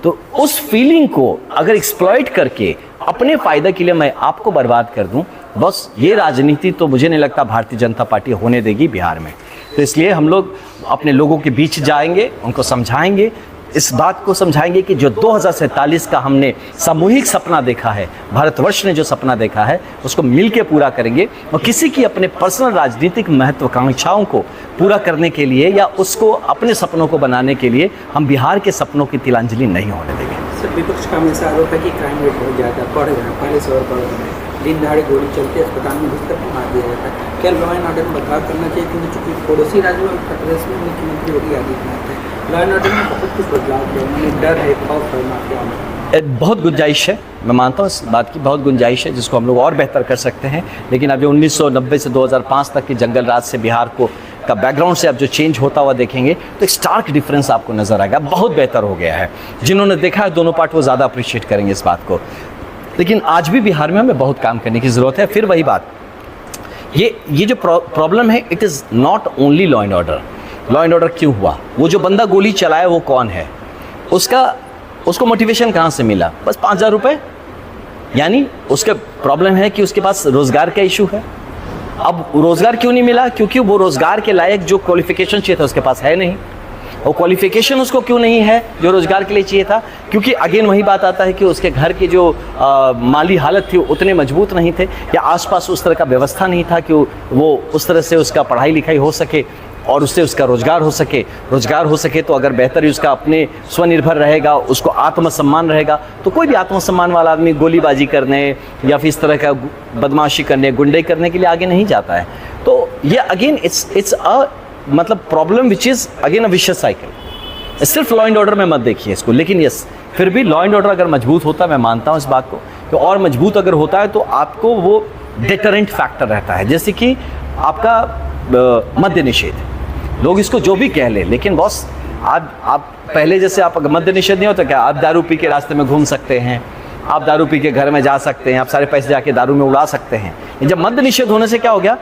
तो उस फीलिंग को अगर एक्सप्लॉइट करके अपने फायदे के लिए मैं आपको बर्बाद कर दूं, बस ये राजनीति तो मुझे नहीं लगता भारतीय जनता पार्टी होने देगी बिहार में। तो इसलिए हम लोग अपने लोगों के बीच जाएंगे, उनको समझाएंगे, इस बात को समझाएंगे कि जो 2047 का हमने सामूहिक सपना देखा है, भारतवर्ष ने जो सपना देखा है, उसको मिलके पूरा करेंगे और किसी की अपने पर्सनल राजनीतिक महत्वाकांक्षाओं को पूरा करने के लिए या उसको अपने सपनों को बनाने के लिए हम बिहार के सपनों की तिलांजलि नहीं होने देंगे। सर, विपक्ष का हमेशा आरोप है कि क्राइम रेट बहुत ज़्यादा बढ़ रहा है, पहले से और बढ़ रहा है, दिन दहाड़े गोली चलती है, अस्पताल में घुस कर मार दिया जाता है। क्या लॉ एंड ऑर्डर में बदलाव करना चाहिए, क्योंकि चूंकि पड़ोसी राज्य में उत्तर प्रदेश में मुख्यमंत्री योगी आदित्यनाथ है, लॉ एंड ऑर्डर में बहुत कुछ बदलाव किया, उन्हें डर है, खौफ है माफिया में। बहुत गुंजाइश है, मैं मानता हूँ इस बात की बहुत गुंजाइश है जिसको हम लोग और बेहतर कर सकते हैं, लेकिन अब जो 1990 से 2005 तक के जंगल राज से बिहार को का बैकग्राउंड से अब जो चेंज होता हुआ देखेंगे तो एक स्टार्क डिफरेंस आपको नजर आएगा, बहुत बेहतर हो गया है। जिन्होंने देखा है दोनों पार्ट वो ज़्यादा अप्रिशिएट करेंगे इस बात को, लेकिन आज भी बिहार में हमें बहुत काम करने की ज़रूरत है। फिर वही बात, ये जो प्रॉब्लम है, it is not only law and order. Law and order क्यों हुआ, वो जो बंदा गोली चलाया वो कौन है, उसको मोटिवेशन कहाँ से मिला, बस 5,000 रुपये, यानी उसके प्रॉब्लम है कि उसके पास रोज़गार का इशू है। अब रोज़गार क्यों नहीं मिला, क्योंकि वो रोज़गार के लायक जो क्वालिफिकेशन चाहिए था उसके पास है नहीं, और क्वालिफिकेशन उसको क्यों नहीं है जो रोज़गार के लिए चाहिए था, क्योंकि अगेन वही बात आता है कि उसके घर की जो माली हालत थी उतने मजबूत नहीं थे, या आसपास उस तरह का व्यवस्था नहीं था कि वो उस तरह से उसका पढ़ाई लिखाई हो सके और उससे उसका रोज़गार हो सके तो अगर बेहतर ही उसका अपने स्वनिर्भर रहेगा, उसको आत्मसम्मान रहेगा, तो कोई भी आत्मसम्मान वाला आदमी गोलीबाजी करने या फिर इस तरह का बदमाशी करने, गुंडे करने के लिए आगे नहीं जाता है। तो ये अगेन इट्स अ मतलब problem which is again a vicious cycle. सिर्फ लॉ एंड ऑर्डर में मत देखिए इसको, लेकिन यस, फिर भी लॉ एंड ऑर्डर अगर मजबूत होता है, मैं मानता हूँ इस बात को, तो और मजबूत अगर होता है तो आपको वो डिटरेंट फैक्टर रहता है। जैसे कि आपका मद्य निषेध, लोग इसको जो भी कह ले, लेकिन बॉस आप पहले जैसे आप मद्य निषेध नहीं होता क्या, आप दारू पी के रास्ते में घूम सकते हैं, आप दारू पी के घर में जा सकते हैं, आप सारे पैसे जाके दारू में उड़ा सकते हैं। जब मद्य निषेध होने से क्या हो गया,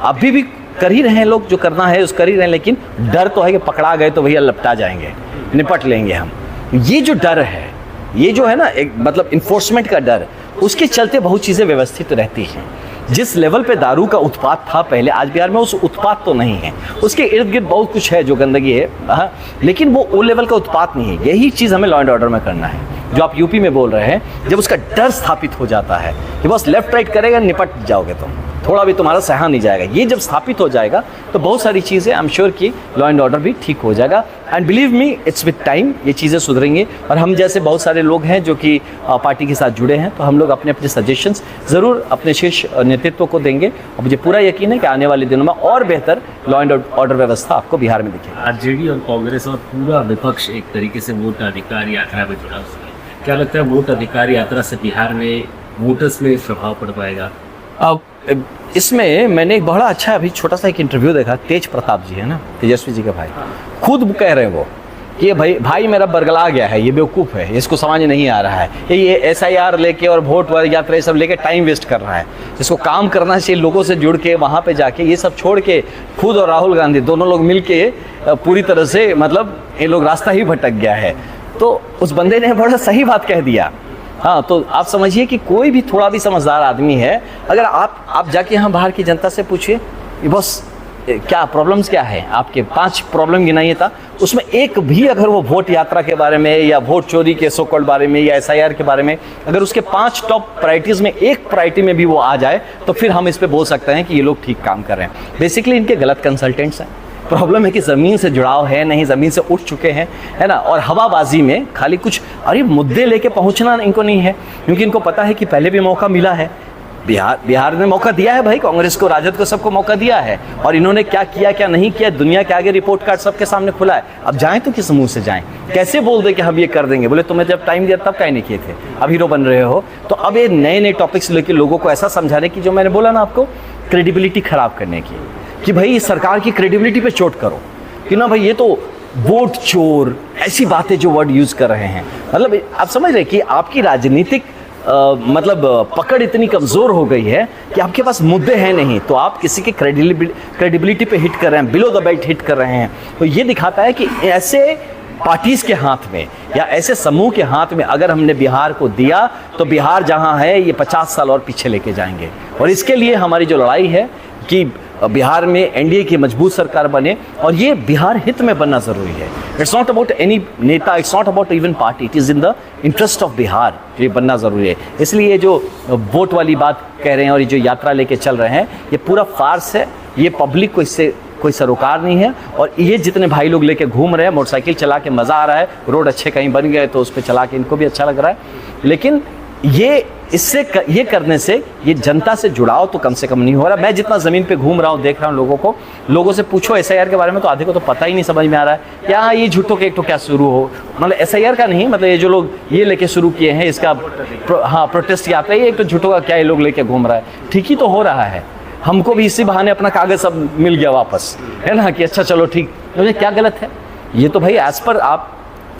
अभी भी कर ही रहे हैं लोग, जो करना है उस कर ही रहे हैं, लेकिन डर तो है कि पकड़ा गए तो भैया लपटा जाएंगे, निपट लेंगे हम। ये जो डर है, ये जो है ना एक मतलब इन्फोर्समेंट का डर, उसके चलते बहुत चीज़ें व्यवस्थित रहती हैं। जिस लेवल पे दारू का उत्पाद था पहले, आज बिहार में उस उत्पाद तो नहीं है, उसके इर्द गिर्द बहुत कुछ है जो गंदगी है, लेकिन वो लेवल का उत्पाद नहीं है। यही चीज़ हमें लॉ एंड ऑर्डर में करना है, जो आप यूपी में बोल रहे हैं। जब उसका डर स्थापित हो जाता है कि बस लेफ्ट राइट करेगा निपट जाओगे तुम, थोड़ा भी तुम्हारा सहा नहीं जाएगा, ये जब स्थापित हो जाएगा तो बहुत सारी चीज़ें आई एम श्योर कि लॉ एंड ऑर्डर भी ठीक हो जाएगा। And believe me, it's with time ये चीज़ें सुधरेंगे। और हम जैसे बहुत सारे लोग हैं जो कि पार्टी के साथ जुड़े हैं, तो हम लोग अपने अपने सजेशंस ज़रूर अपने शीर्ष नेतृत्व को देंगे, और मुझे पूरा यकीन है कि आने वाले दिनों में और बेहतर लॉ एंड ऑर्डर व्यवस्था आपको बिहार में दिखेगी। आरजेडी और कांग्रेस और पूरा विपक्ष एक तरीके से वोट अधिकार यात्रा में जुड़ा हुआ है, क्या लगता है वोट अधिकार यात्रा से बिहार में वोटर्स में प्रभाव पड़ पाएगा? अब इसमें मैंने एक बड़ा अच्छा अभी छोटा सा एक इंटरव्यू देखा, तेज प्रताप जी है ना, तेजस्वी जी के भाई, खुद कह रहे हैं वो कि भाई मेरा बरगला गया है, ये बेवकूफ़ है, इसको समझ नहीं आ रहा है, ये SIR लेके और वोट यात्रा ये सब लेके टाइम वेस्ट कर रहा है, इसको काम करना चाहिए, लोगों से जुड़ के वहाँ पे जाके, ये सब छोड़ के खुद और राहुल गांधी दोनों लोग मिल के पूरी तरह से मतलब ये लोग रास्ता ही भटक गया है। तो उस बंदे ने बड़ा सही बात कह दिया। हाँ, तो आप समझिए कि कोई भी थोड़ा भी समझदार आदमी है, अगर आप जाके यहाँ बाहर की जनता से पूछिए बस क्या प्रॉब्लम्स क्या है, आपके 5 प्रॉब्लम गिनाइए था, उसमें एक भी अगर वो वोट यात्रा के बारे में या वोट चोरी के सो कॉल्ड बारे में या SIR के बारे में, अगर उसके 5 टॉप प्रायोरिटीज़ में एक प्रायोरिटी में भी वो आ जाए तो फिर हम इस पर बोल सकते हैं कि ये लोग ठीक काम कर रहे हैं। बेसिकली इनके गलत कंसल्टेंट्स हैं। प्रॉब्लम है कि ज़मीन से जुड़ाव है नहीं, ज़मीन से उठ चुके हैं, है ना, और हवाबाजी में खाली कुछ अरे मुद्दे लेके पहुंचना इनको नहीं है, क्योंकि इनको पता है कि पहले भी मौका मिला है, बिहार ने मौका दिया है भाई, कांग्रेस को, राजद को, सबको मौका दिया है, और इन्होंने क्या किया क्या नहीं किया दुनिया के आगे रिपोर्ट कार्ड सबके सामने खुला है। अब जाएं तो किस मुंह से जाएं, कैसे बोल दे कि हम ये कर देंगे, बोले तुम्हें जब टाइम दिया तब काहे नहीं किए थे, अब हीरो बन रहे हो। तो अब ये नए नए टॉपिक्स लेके लोगों को ऐसा समझाने की, जो मैंने बोला ना आपको, क्रेडिबिलिटी खराब करने की, कि भाई सरकार की क्रेडिबिलिटी पे चोट करो, कि ना भाई ये तो वोट चोर, ऐसी बातें जो वर्ड यूज कर रहे हैं, मतलब आप समझ रहे कि आपकी राजनीतिक मतलब पकड़ इतनी कमज़ोर हो गई है कि आपके पास मुद्दे हैं नहीं, तो आप किसी के क्रेडिबिलिटी पे हिट कर रहे हैं, बिलो द बेल्ट हिट कर रहे हैं। तो ये दिखाता है कि ऐसे पार्टीज के हाथ में या ऐसे समूह के हाथ में अगर हमने बिहार को दिया तो बिहार जहां है ये 50 साल और पीछे लेके जाएंगे। और इसके लिए हमारी जो लड़ाई है कि बिहार में एनडीए की मजबूत सरकार बने, और ये बिहार हित में बनना ज़रूरी है। इट्स नॉट अबाउट एनी नेता, it's not about even party, it is in the interest of Bihar, ये बनना ज़रूरी है। इसलिए ये जो वोट वाली बात कह रहे हैं और ये जो यात्रा लेके चल रहे हैं, ये पूरा फार्स है। ये पब्लिक को इससे कोई सरोकार नहीं है। और ये जितने भाई लोग लेके घूम रहे हैं, मोटरसाइकिल चला के मज़ा आ रहा है, रोड अच्छे कहीं बन गए तो उस पर चला के इनको भी अच्छा लग रहा है, लेकिन ये करने से ये जनता से जुड़ाव तो कम से कम नहीं हो रहा। मैं जितना ज़मीन पे घूम रहा हूँ, देख रहा हूँ लोगों से पूछो SIR के बारे में तो आधे को तो पता ही नहीं समझ में आ रहा है। या ये झूठों के एक तो क्या शुरू हो, मतलब SIR का नहीं, मतलब ये जो लोग ये लेके शुरू किए हैं इसका प्रोटेस्ट यात्रा, ये एक तो झूठों का क्या ये लोग लेके घूम रहा है। ठीक ही तो हो रहा है, हमको भी इसी बहाने अपना कागज सब मिल गया वापस, है ना, कि अच्छा चलो ठीक, मुझे क्या गलत है। ये तो भाई एज पर आप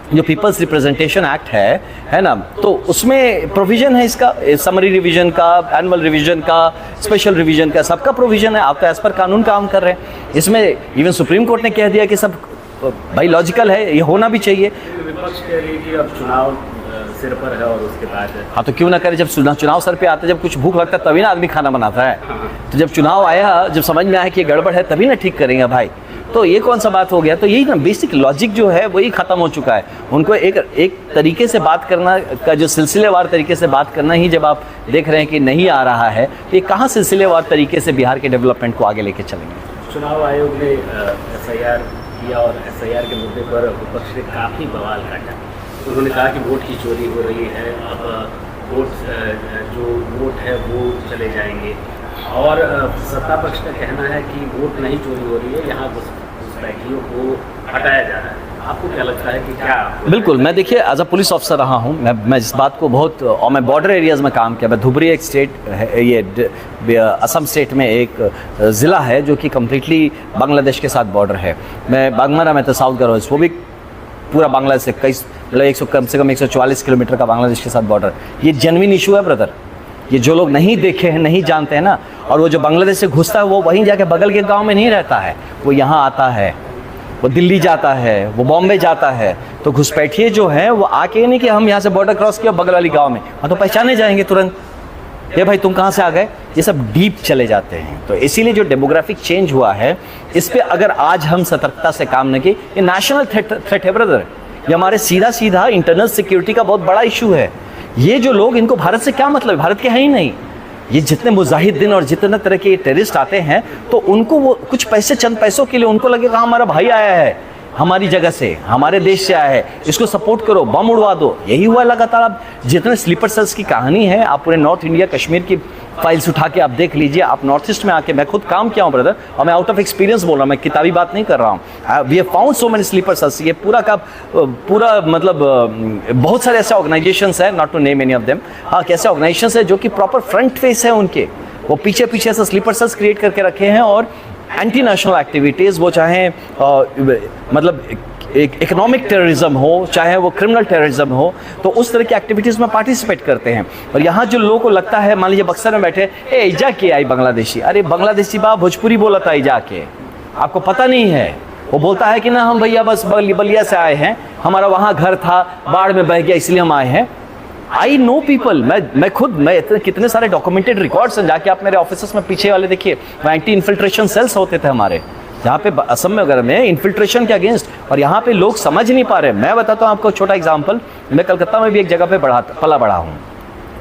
जो पीपल्स रिप्रेजेंटेशन एक्ट है ना, तो उसमें प्रोविजन है इसका, समरी रिवीजन का, एनुअल रिवीजन का, स्पेशल रिवीजन का, सबका प्रोविजन है। आप तो एज पर कानून काम कर रहे हैं। इसमें इवन सुप्रीम कोर्ट ने कह दिया कि सब भाई लॉजिकल है, ये होना भी चाहिए। विपक्ष कह रही है कि अब चुनाव सिर पर है और उसके बाद हाँ तो क्यों ना करे, जब चुनाव सर पे आता है, जब कुछ भूख लगता है तभी ना आदमी खाना बनाता है। तो जब चुनाव आया, जब समझ में आया कि ये गड़बड़ है, तभी ना ठीक करेंगे भाई। तो ये कौन सा बात हो गया। तो यही ना बेसिक लॉजिक जो है वही ख़त्म हो चुका है। उनको एक तरीके से बात करना का, जो सिलसिलेवार तरीके से बात करना ही जब आप देख रहे हैं कि नहीं आ रहा है, तो ये कहाँ सिलसिलेवार तरीके से बिहार के डेवलपमेंट को आगे लेके चलेंगे। चुनाव आयोग ने SIR किया और SIR के मुद्दे पर विपक्ष ने काफ़ी बवाल काटा। उन्होंने कहा कि वोट की चोरी हो रही है, अब जो वोट है वो चले जाएंगे, और सत्ता पक्ष का कहना है कि वोट नहीं चोरी हो रही है, यहाँ घुसपैठियों को हटाया जा रहा है। आपको क्या लगता है कि क्या? बिल्कुल, मैं देखिए एज अ पुलिस ऑफिसर रहा हूँ, मैं इस बात को बहुत, और मैं बॉर्डर एरियाज़ में काम किया। मैं धुबरी एक स्टेट है, ये असम स्टेट में एक ज़िला है जो कि कम्प्लीटली बांग्लादेश के साथ बॉर्डर है। मैं बागमारा में था, साउथ गरवाज, वो भी पूरा बांग्लादेश से कई, मतलब कम से कम 144 किलोमीटर का बांग्लादेश के साथ बॉर्डर। ये जेन्युइन इशू है ब्रदर। ये जो लोग नहीं देखे हैं, नहीं जानते हैं ना, और वो जो बांग्लादेश से घुसता है वो वहीं जाके बगल के गांव में नहीं रहता है, वो यहाँ आता है, वो दिल्ली जाता है, वो बॉम्बे जाता है। तो घुसपैठिए जो है वो आके नहीं कि हम यहाँ से बॉर्डर क्रॉस किया बगल वाली गाँव में, हाँ तो पहचाने जाएंगे तुरंत, ये भाई तुम कहाँ से आ गए, ये सब डीप चले जाते हैं। तो इसीलिए जो डेमोग्राफिक चेंज हुआ है, इस पर अगर आज हम सतर्कता से काम न किए, ये नेशनल थ्रेट है ब्रदर। ये हमारे सीधा इंटरनल सिक्योरिटी का बहुत बड़ा इशू है। ये जो लोग, इनको भारत से क्या मतलब, भारत के हैं ही नहीं। ये जितने मुजाहिदीन और जितने तरह के टेररिस्ट आते हैं, तो उनको वो कुछ पैसे, चंद पैसों के लिए उनको लगेगा हमारा भाई आया है हमारी जगह से, हमारे देश से आया है, इसको सपोर्ट करो, बम उड़वा दो। यही हुआ लगातार। अब जितने स्लीपर सेल्स की कहानी है, आप पूरे नॉर्थ इंडिया, कश्मीर की फाइल्स उठा के आप देख लीजिए। आप नॉर्थ ईस्ट में आके, मैं खुद काम किया हूँ ब्रदर, और मैं आउट ऑफ एक्सपीरियंस बोल रहा हूँ, मैं किताबी बात नहीं कर रहा हूँ। We have found so many sleeper cells. ये पूरा का पूरा मतलब बहुत सारे ऐसे ऑर्गेनाइजेशंस हैं, not to name any of them, हाँ कैसे ऑर्गेनाइजेशंस है जो कि प्रॉपर फ्रंट फेस है उनके, वो पीछे पीछे ऐसे स्लीपर सेल्स क्रिएट करके रखे हैं। और एंटी नेशनल एक्टिविटीज़, वो चाहे मतलब इकोनॉमिक टेररिज्म हो, चाहे वो क्रिमिनल टेररिज्म हो, तो उस तरह की एक्टिविटीज़ में पार्टिसिपेट करते हैं। और यहाँ जो लोगों को लगता है, मान लीजिए बक्सर में बैठे, ईजा के आई बांग्लादेशी, अरे बांग्लादेशी बा भोजपुरी बोला था ईजा के, आपको पता नहीं है। वो बोलता है कि ना हम भैया बस बलिया से आए हैं, हमारा वहाँ घर था, बाढ़ में बह गया इसलिए हम आए हैं। आई नो पीपल, मैं खुद, मैं इतने कितने सारे डॉक्यूमेंटेड रिकॉर्ड्स हैं, जाके आप मेरे ऑफिस में पीछे वाले देखिए, वहाँ एंटी इन्फिल्ट्रेशन सेल्स होते थे हमारे, जहाँ पे असम में वगैरह में इन्फिल्ट्रेशन के अगेंस्ट। और यहाँ पे लोग समझ नहीं पा रहे। मैं बताता हूँ आपको छोटा एग्जांपल, मैं कलकत्ता में भी एक जगह पे पला बड़ा हूँ,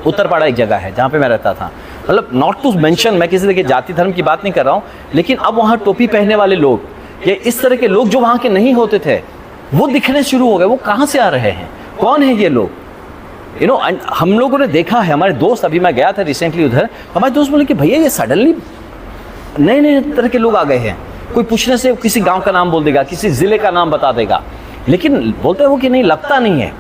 उत्तरपाड़ा एक जगह है जहाँ पे मैं रहता था। मतलब नॉट टू मेंशन, मैं किसी तरह के जाति धर्म की बात नहीं कर रहा हूँ, लेकिन अब वहाँ टोपी पहनने वाले लोग, ये इस तरह के लोग जो वहाँ के नहीं होते थे, वो दिखने शुरू हो गए। वो कहाँ से आ रहे हैं, कौन है ये लोग, यू नो। हम लोगों ने देखा है, हमारे दोस्त, अभी मैं गया था रिसेंटली उधर, हमारे दोस्त बोले कि भैया ये सडनली नए नए तरह के लोग आ गए हैं। कोई पूछने से किसी गांव का नाम बोल देगा, किसी ज़िले का नाम बता देगा, लेकिन बोलते हैं वो कि नहीं, लगता नहीं है,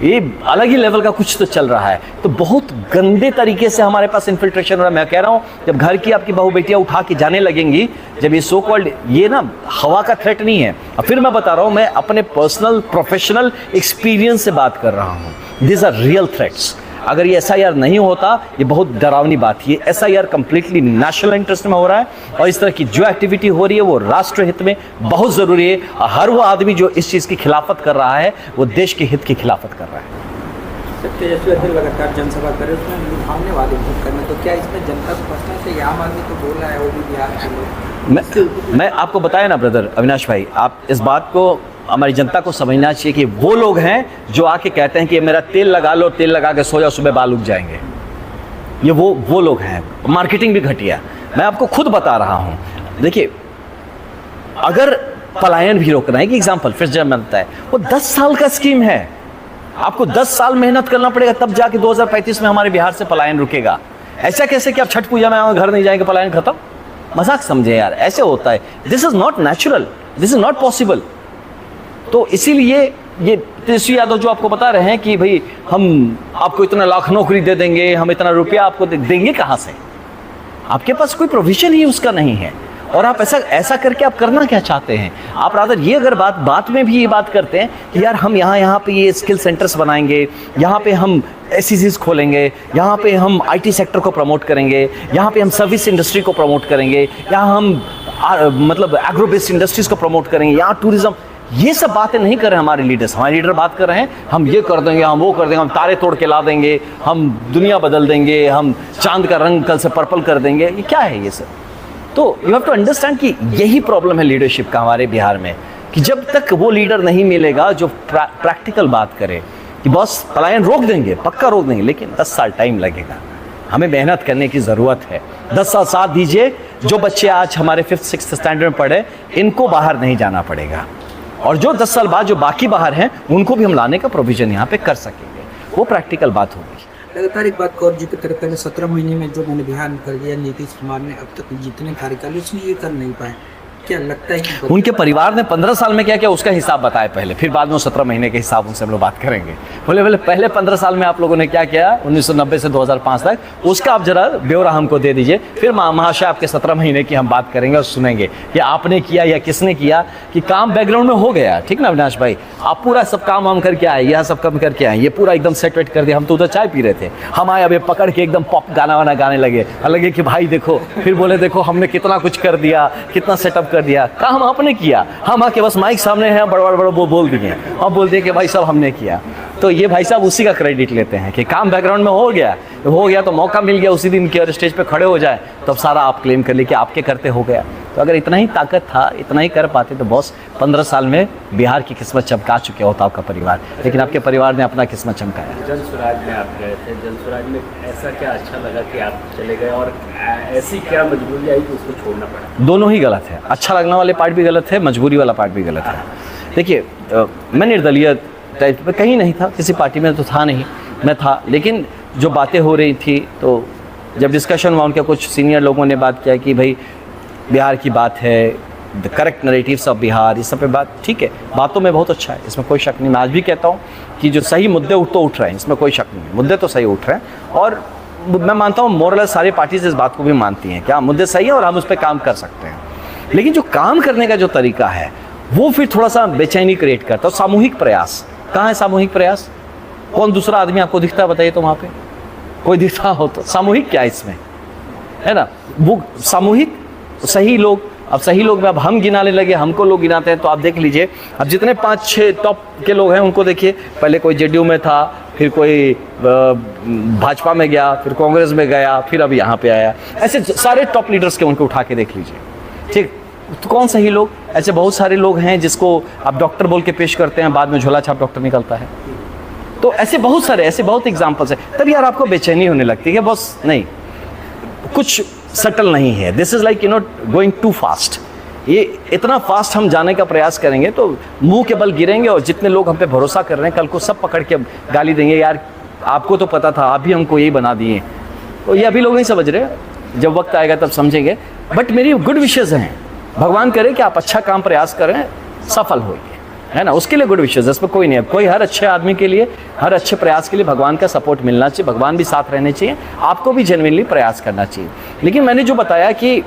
ये अलग ही लेवल का कुछ तो चल रहा है। तो बहुत गंदे तरीके से हमारे पास इन्फिल्ट्रेशन हो रहा है। मैं कह रहा हूँ, जब घर की आपकी बहू बेटियाँ उठा के जाने लगेंगी, जब ये सो कॉल्ड, ये ना हवा का थ्रेट नहीं है। और फिर मैं बता रहा हूँ, मैं अपने पर्सनल प्रोफेशनल एक्सपीरियंस से बात कर रहा हूँ। These are real threats. अगर ये SIR नहीं होता, ये बहुत डरावनी बात है। ये SIR कंप्लीटली नेशनल इंटरेस्ट में हो रहा है और इस तरह की जो एक्टिविटी हो रही है वो राष्ट्र हित में बहुत ज़रूरी है। हर वो आदमी जो इस चीज़ की खिलाफत कर रहा है वो देश के हित की खिलाफत कर रहा है। तेजस्वी अध्यक्ष लगातार जनसभा करे, उसमें लुभावने वादे बहुत करना, तो क्या इसमें जनता को फंसना चाहिए? आम आदमी तो बोल रहा है, वो भी बिहार के लोग। मैं आपको बताया ना ब्रदर अविनाश भाई, आप इस बात को हमारी जनता को समझना चाहिए कि वो लोग हैं जो आके कहते हैं कि मेरा तेल लगा लो, तेल लगा के सो जाओ, सुबह बाल उग जाएंगे। ये वो लोग हैं। मार्केटिंग भी घटिया। मैं आपको खुद बता रहा हूँ, देखिए अगर पलायन भी रोकना है, एक एग्जाम्पल फिर जब मिलता है, वो 10 साल का स्कीम है। आपको 10 साल मेहनत करना पड़ेगा, तब जाके 2035 में हमारे बिहार से पलायन रुकेगा। ऐसा कैसे कि आप छठ पूजा में घर नहीं जाएंगे, पलायन खत्म? मजाक समझे यार, ऐसे होता है। This is not natural, this is not possible. तो इसीलिए ये तेजस्वी यादव जो आपको बता रहे हैं कि भाई हम आपको इतना लाख नौकरी दे देंगे, हम इतना रुपया आपको देंगे, कहाँ से? आपके पास कोई प्रोविजन ही उसका नहीं है। और आप ऐसा करके आप करना क्या चाहते हैं? आप रादर ये अगर बात में भी ये बात करते हैं कि यार हम यहाँ पे ये स्किल सेंटर्स बनाएंगे, यहाँ पे हम SECs खोलेंगे, यहाँ पे हम IT सेक्टर को प्रमोट करेंगे, यहाँ पे हम सर्विस इंडस्ट्री को प्रमोट करेंगे, यहाँ हम मतलब एग्रो बेस्ड इंडस्ट्रीज को प्रमोट करेंगे, यहाँ टूरिज्म, ये सब बातें नहीं कर रहे हमारे लीडर्स। हमारे लीडर बात कर रहे हैं हम ये कर देंगे, हम वो कर देंगे, हम तारे तोड़ के ला देंगे, हम दुनिया बदल देंगे, हम चांद का रंग कल से पर्पल कर देंगे। ये क्या है ये सब? तो यू हैव टू अंडरस्टैंड कि यही प्रॉब्लम है लीडरशिप का हमारे बिहार में, कि जब तक वो लीडर नहीं मिलेगा जो प्रैक्टिकल बात करे कि बस पलायन रोक देंगे, पक्का रोक देंगे, लेकिन 10 साल टाइम लगेगा। हमें मेहनत करने की ज़रूरत है। 10 साल साथ दीजिए। जो बच्चे आज हमारे 5th 6th स्टैंडर्ड में पढ़े, इनको बाहर नहीं जाना पड़ेगा, और जो 10 साल बाद जो बाकी बाहर हैं उनको भी हम लाने का प्रोविजन यहाँ पे कर सकेंगे। वो प्रैक्टिकल बात होगी। लगातार एक बात कौर जी की तरफ पहले 17 महीने में जो मैंने बिहार में कर दिया नीतीश कुमार ने, अब तक जितने कार्यकाल उसमें ये कर नहीं पाए। क्या लगता है कि उनके परिवार ने 15 साल में क्या किया उसका हिसाब बताए पहले, फिर बाद में 17 महीने के हिसाब उनसे हम लोग बात करेंगे। बोले पहले 15 साल में आप लोगों ने क्या किया 1990 से 2005 तक, उसका आप जरा ब्यौरा हमको दे दीजिए, फिर महाशय आपके 17 महीने की हम बात करेंगे और सुनेंगे कि आपने किया या किसने किया, कि काम बैकग्राउंड में हो गया। ठीक ना अविनाश भाई, आप पूरा सब काम हम करके आए, यह सब काम करके आए, ये पूरा एकदम सेट वेट कर दिया। हम तो उधर चाय पी रहे थे, हम आए अभी पकड़ के एकदम पॉप गाना वाना गाने लगे कि भाई देखो, फिर बोले देखो हमने कितना कुछ कर दिया, कितना सेटअप कर दिया। काम आपने किया, हम आके बस माइक सामने हैं, बड़ा वो बोल दिए, अब बोल दिए कि भाई साहब हमने किया। तो ये भाई साहब उसी का क्रेडिट लेते हैं कि काम बैकग्राउंड में हो गया तो मौका मिल गया उसी दिन के स्टेज पे खड़े हो जाए, तब सारा आप क्लेम कर लिए कि आपके करते हो गया। तो अगर इतना ही ताकत था, इतना ही कर पाते तो बॉस 15 साल में बिहार की किस्मत चमका चुके होता आपका परिवार, लेकिन आपके परिवार ने अपना किस्मत चमकाया। जल स्वराज में आप गए थे, जल स्वराज में ऐसा क्या अच्छा लगा कि आप चले गए, और ऐसी क्या मजबूरी आई कि उसको छोड़ना पड़ा? दोनों ही गलत है। अच्छा लगने वाले पार्ट भी गलत है, मजबूरी वाला पार्ट भी गलत है। देखिए मैं निर्दलीय टाइप में कहीं नहीं था, किसी पार्टी में तो था नहीं, मैं था, लेकिन जो बातें हो रही थी तो जब डिस्कशन हुआ, उनके कुछ सीनियर लोगों ने बात किया कि भाई बिहार की बात है, the correct narratives of Bihar, इस सब पे बात ठीक है, बातों में बहुत अच्छा है, इसमें कोई शक नहीं। मैं आज भी कहता हूँ कि जो सही मुद्दे उठ रहे हैं, इसमें कोई शक नहीं, मुद्दे तो सही उठ रहे हैं, और मैं मानता हूँ मोरल सारी पार्टीज इस बात को भी मानती हैं, क्या मुद्दे सही है और हम उस पर काम कर सकते हैं। लेकिन जो काम करने का जो तरीका है वो फिर थोड़ा सा बेचैनी क्रिएट करता है। सामूहिक प्रयास, कहाँ है सामूहिक प्रयास? कौन दूसरा आदमी आपको दिखता है बताइए तो, वहाँ पे कोई दिखता हो तो सामूहिक क्या है इसमें, है ना? वो सामूहिक सही लोग, अब सही लोग में अब हम गिनाने लगे, हमको लोग गिनाते हैं, तो आप देख लीजिए अब जितने 5-6 टॉप के लोग हैं उनको देखिए, पहले कोई JDU में था, फिर कोई भाजपा में गया, फिर कांग्रेस में गया, फिर अब यहाँ पे आया, ऐसे सारे टॉप लीडर्स के उनको उठा के देख लीजिए। ठीक, तो कौन सही लोग? ऐसे बहुत सारे लोग हैं जिसको आप डॉक्टर बोल के पेश करते हैं, बाद में झोला छाप डॉक्टर निकलता है। तो ऐसे बहुत सारे, ऐसे बहुत एग्जाम्पल्स हैं। तब यार आपको बेचैनी होने लगती है, बस नहीं कुछ सटल नहीं है, this is like going too fast. ये इतना फास्ट हम जाने का प्रयास करेंगे तो मुंह के बल गिरेंगे, और जितने लोग हम पे भरोसा कर रहे हैं कल को सब पकड़ के गाली देंगे, यार आपको तो पता था, आप भी हमको यही बना दिए। तो ये अभी लोग नहीं समझ रहे, जब वक्त आएगा तब समझेंगे। बट मेरी गुड विशेज हैं, भगवान करे कि आप अच्छा काम प्रयास करें, सफल होइए, है ना, उसके लिए गुड विशेज, इसमें कोई नहीं है। कोई हर अच्छे आदमी के लिए, हर अच्छे प्रयास के लिए भगवान का सपोर्ट मिलना चाहिए, भगवान भी साथ रहने चाहिए, आपको भी जेन्युइनली प्रयास करना चाहिए। लेकिन मैंने जो बताया कि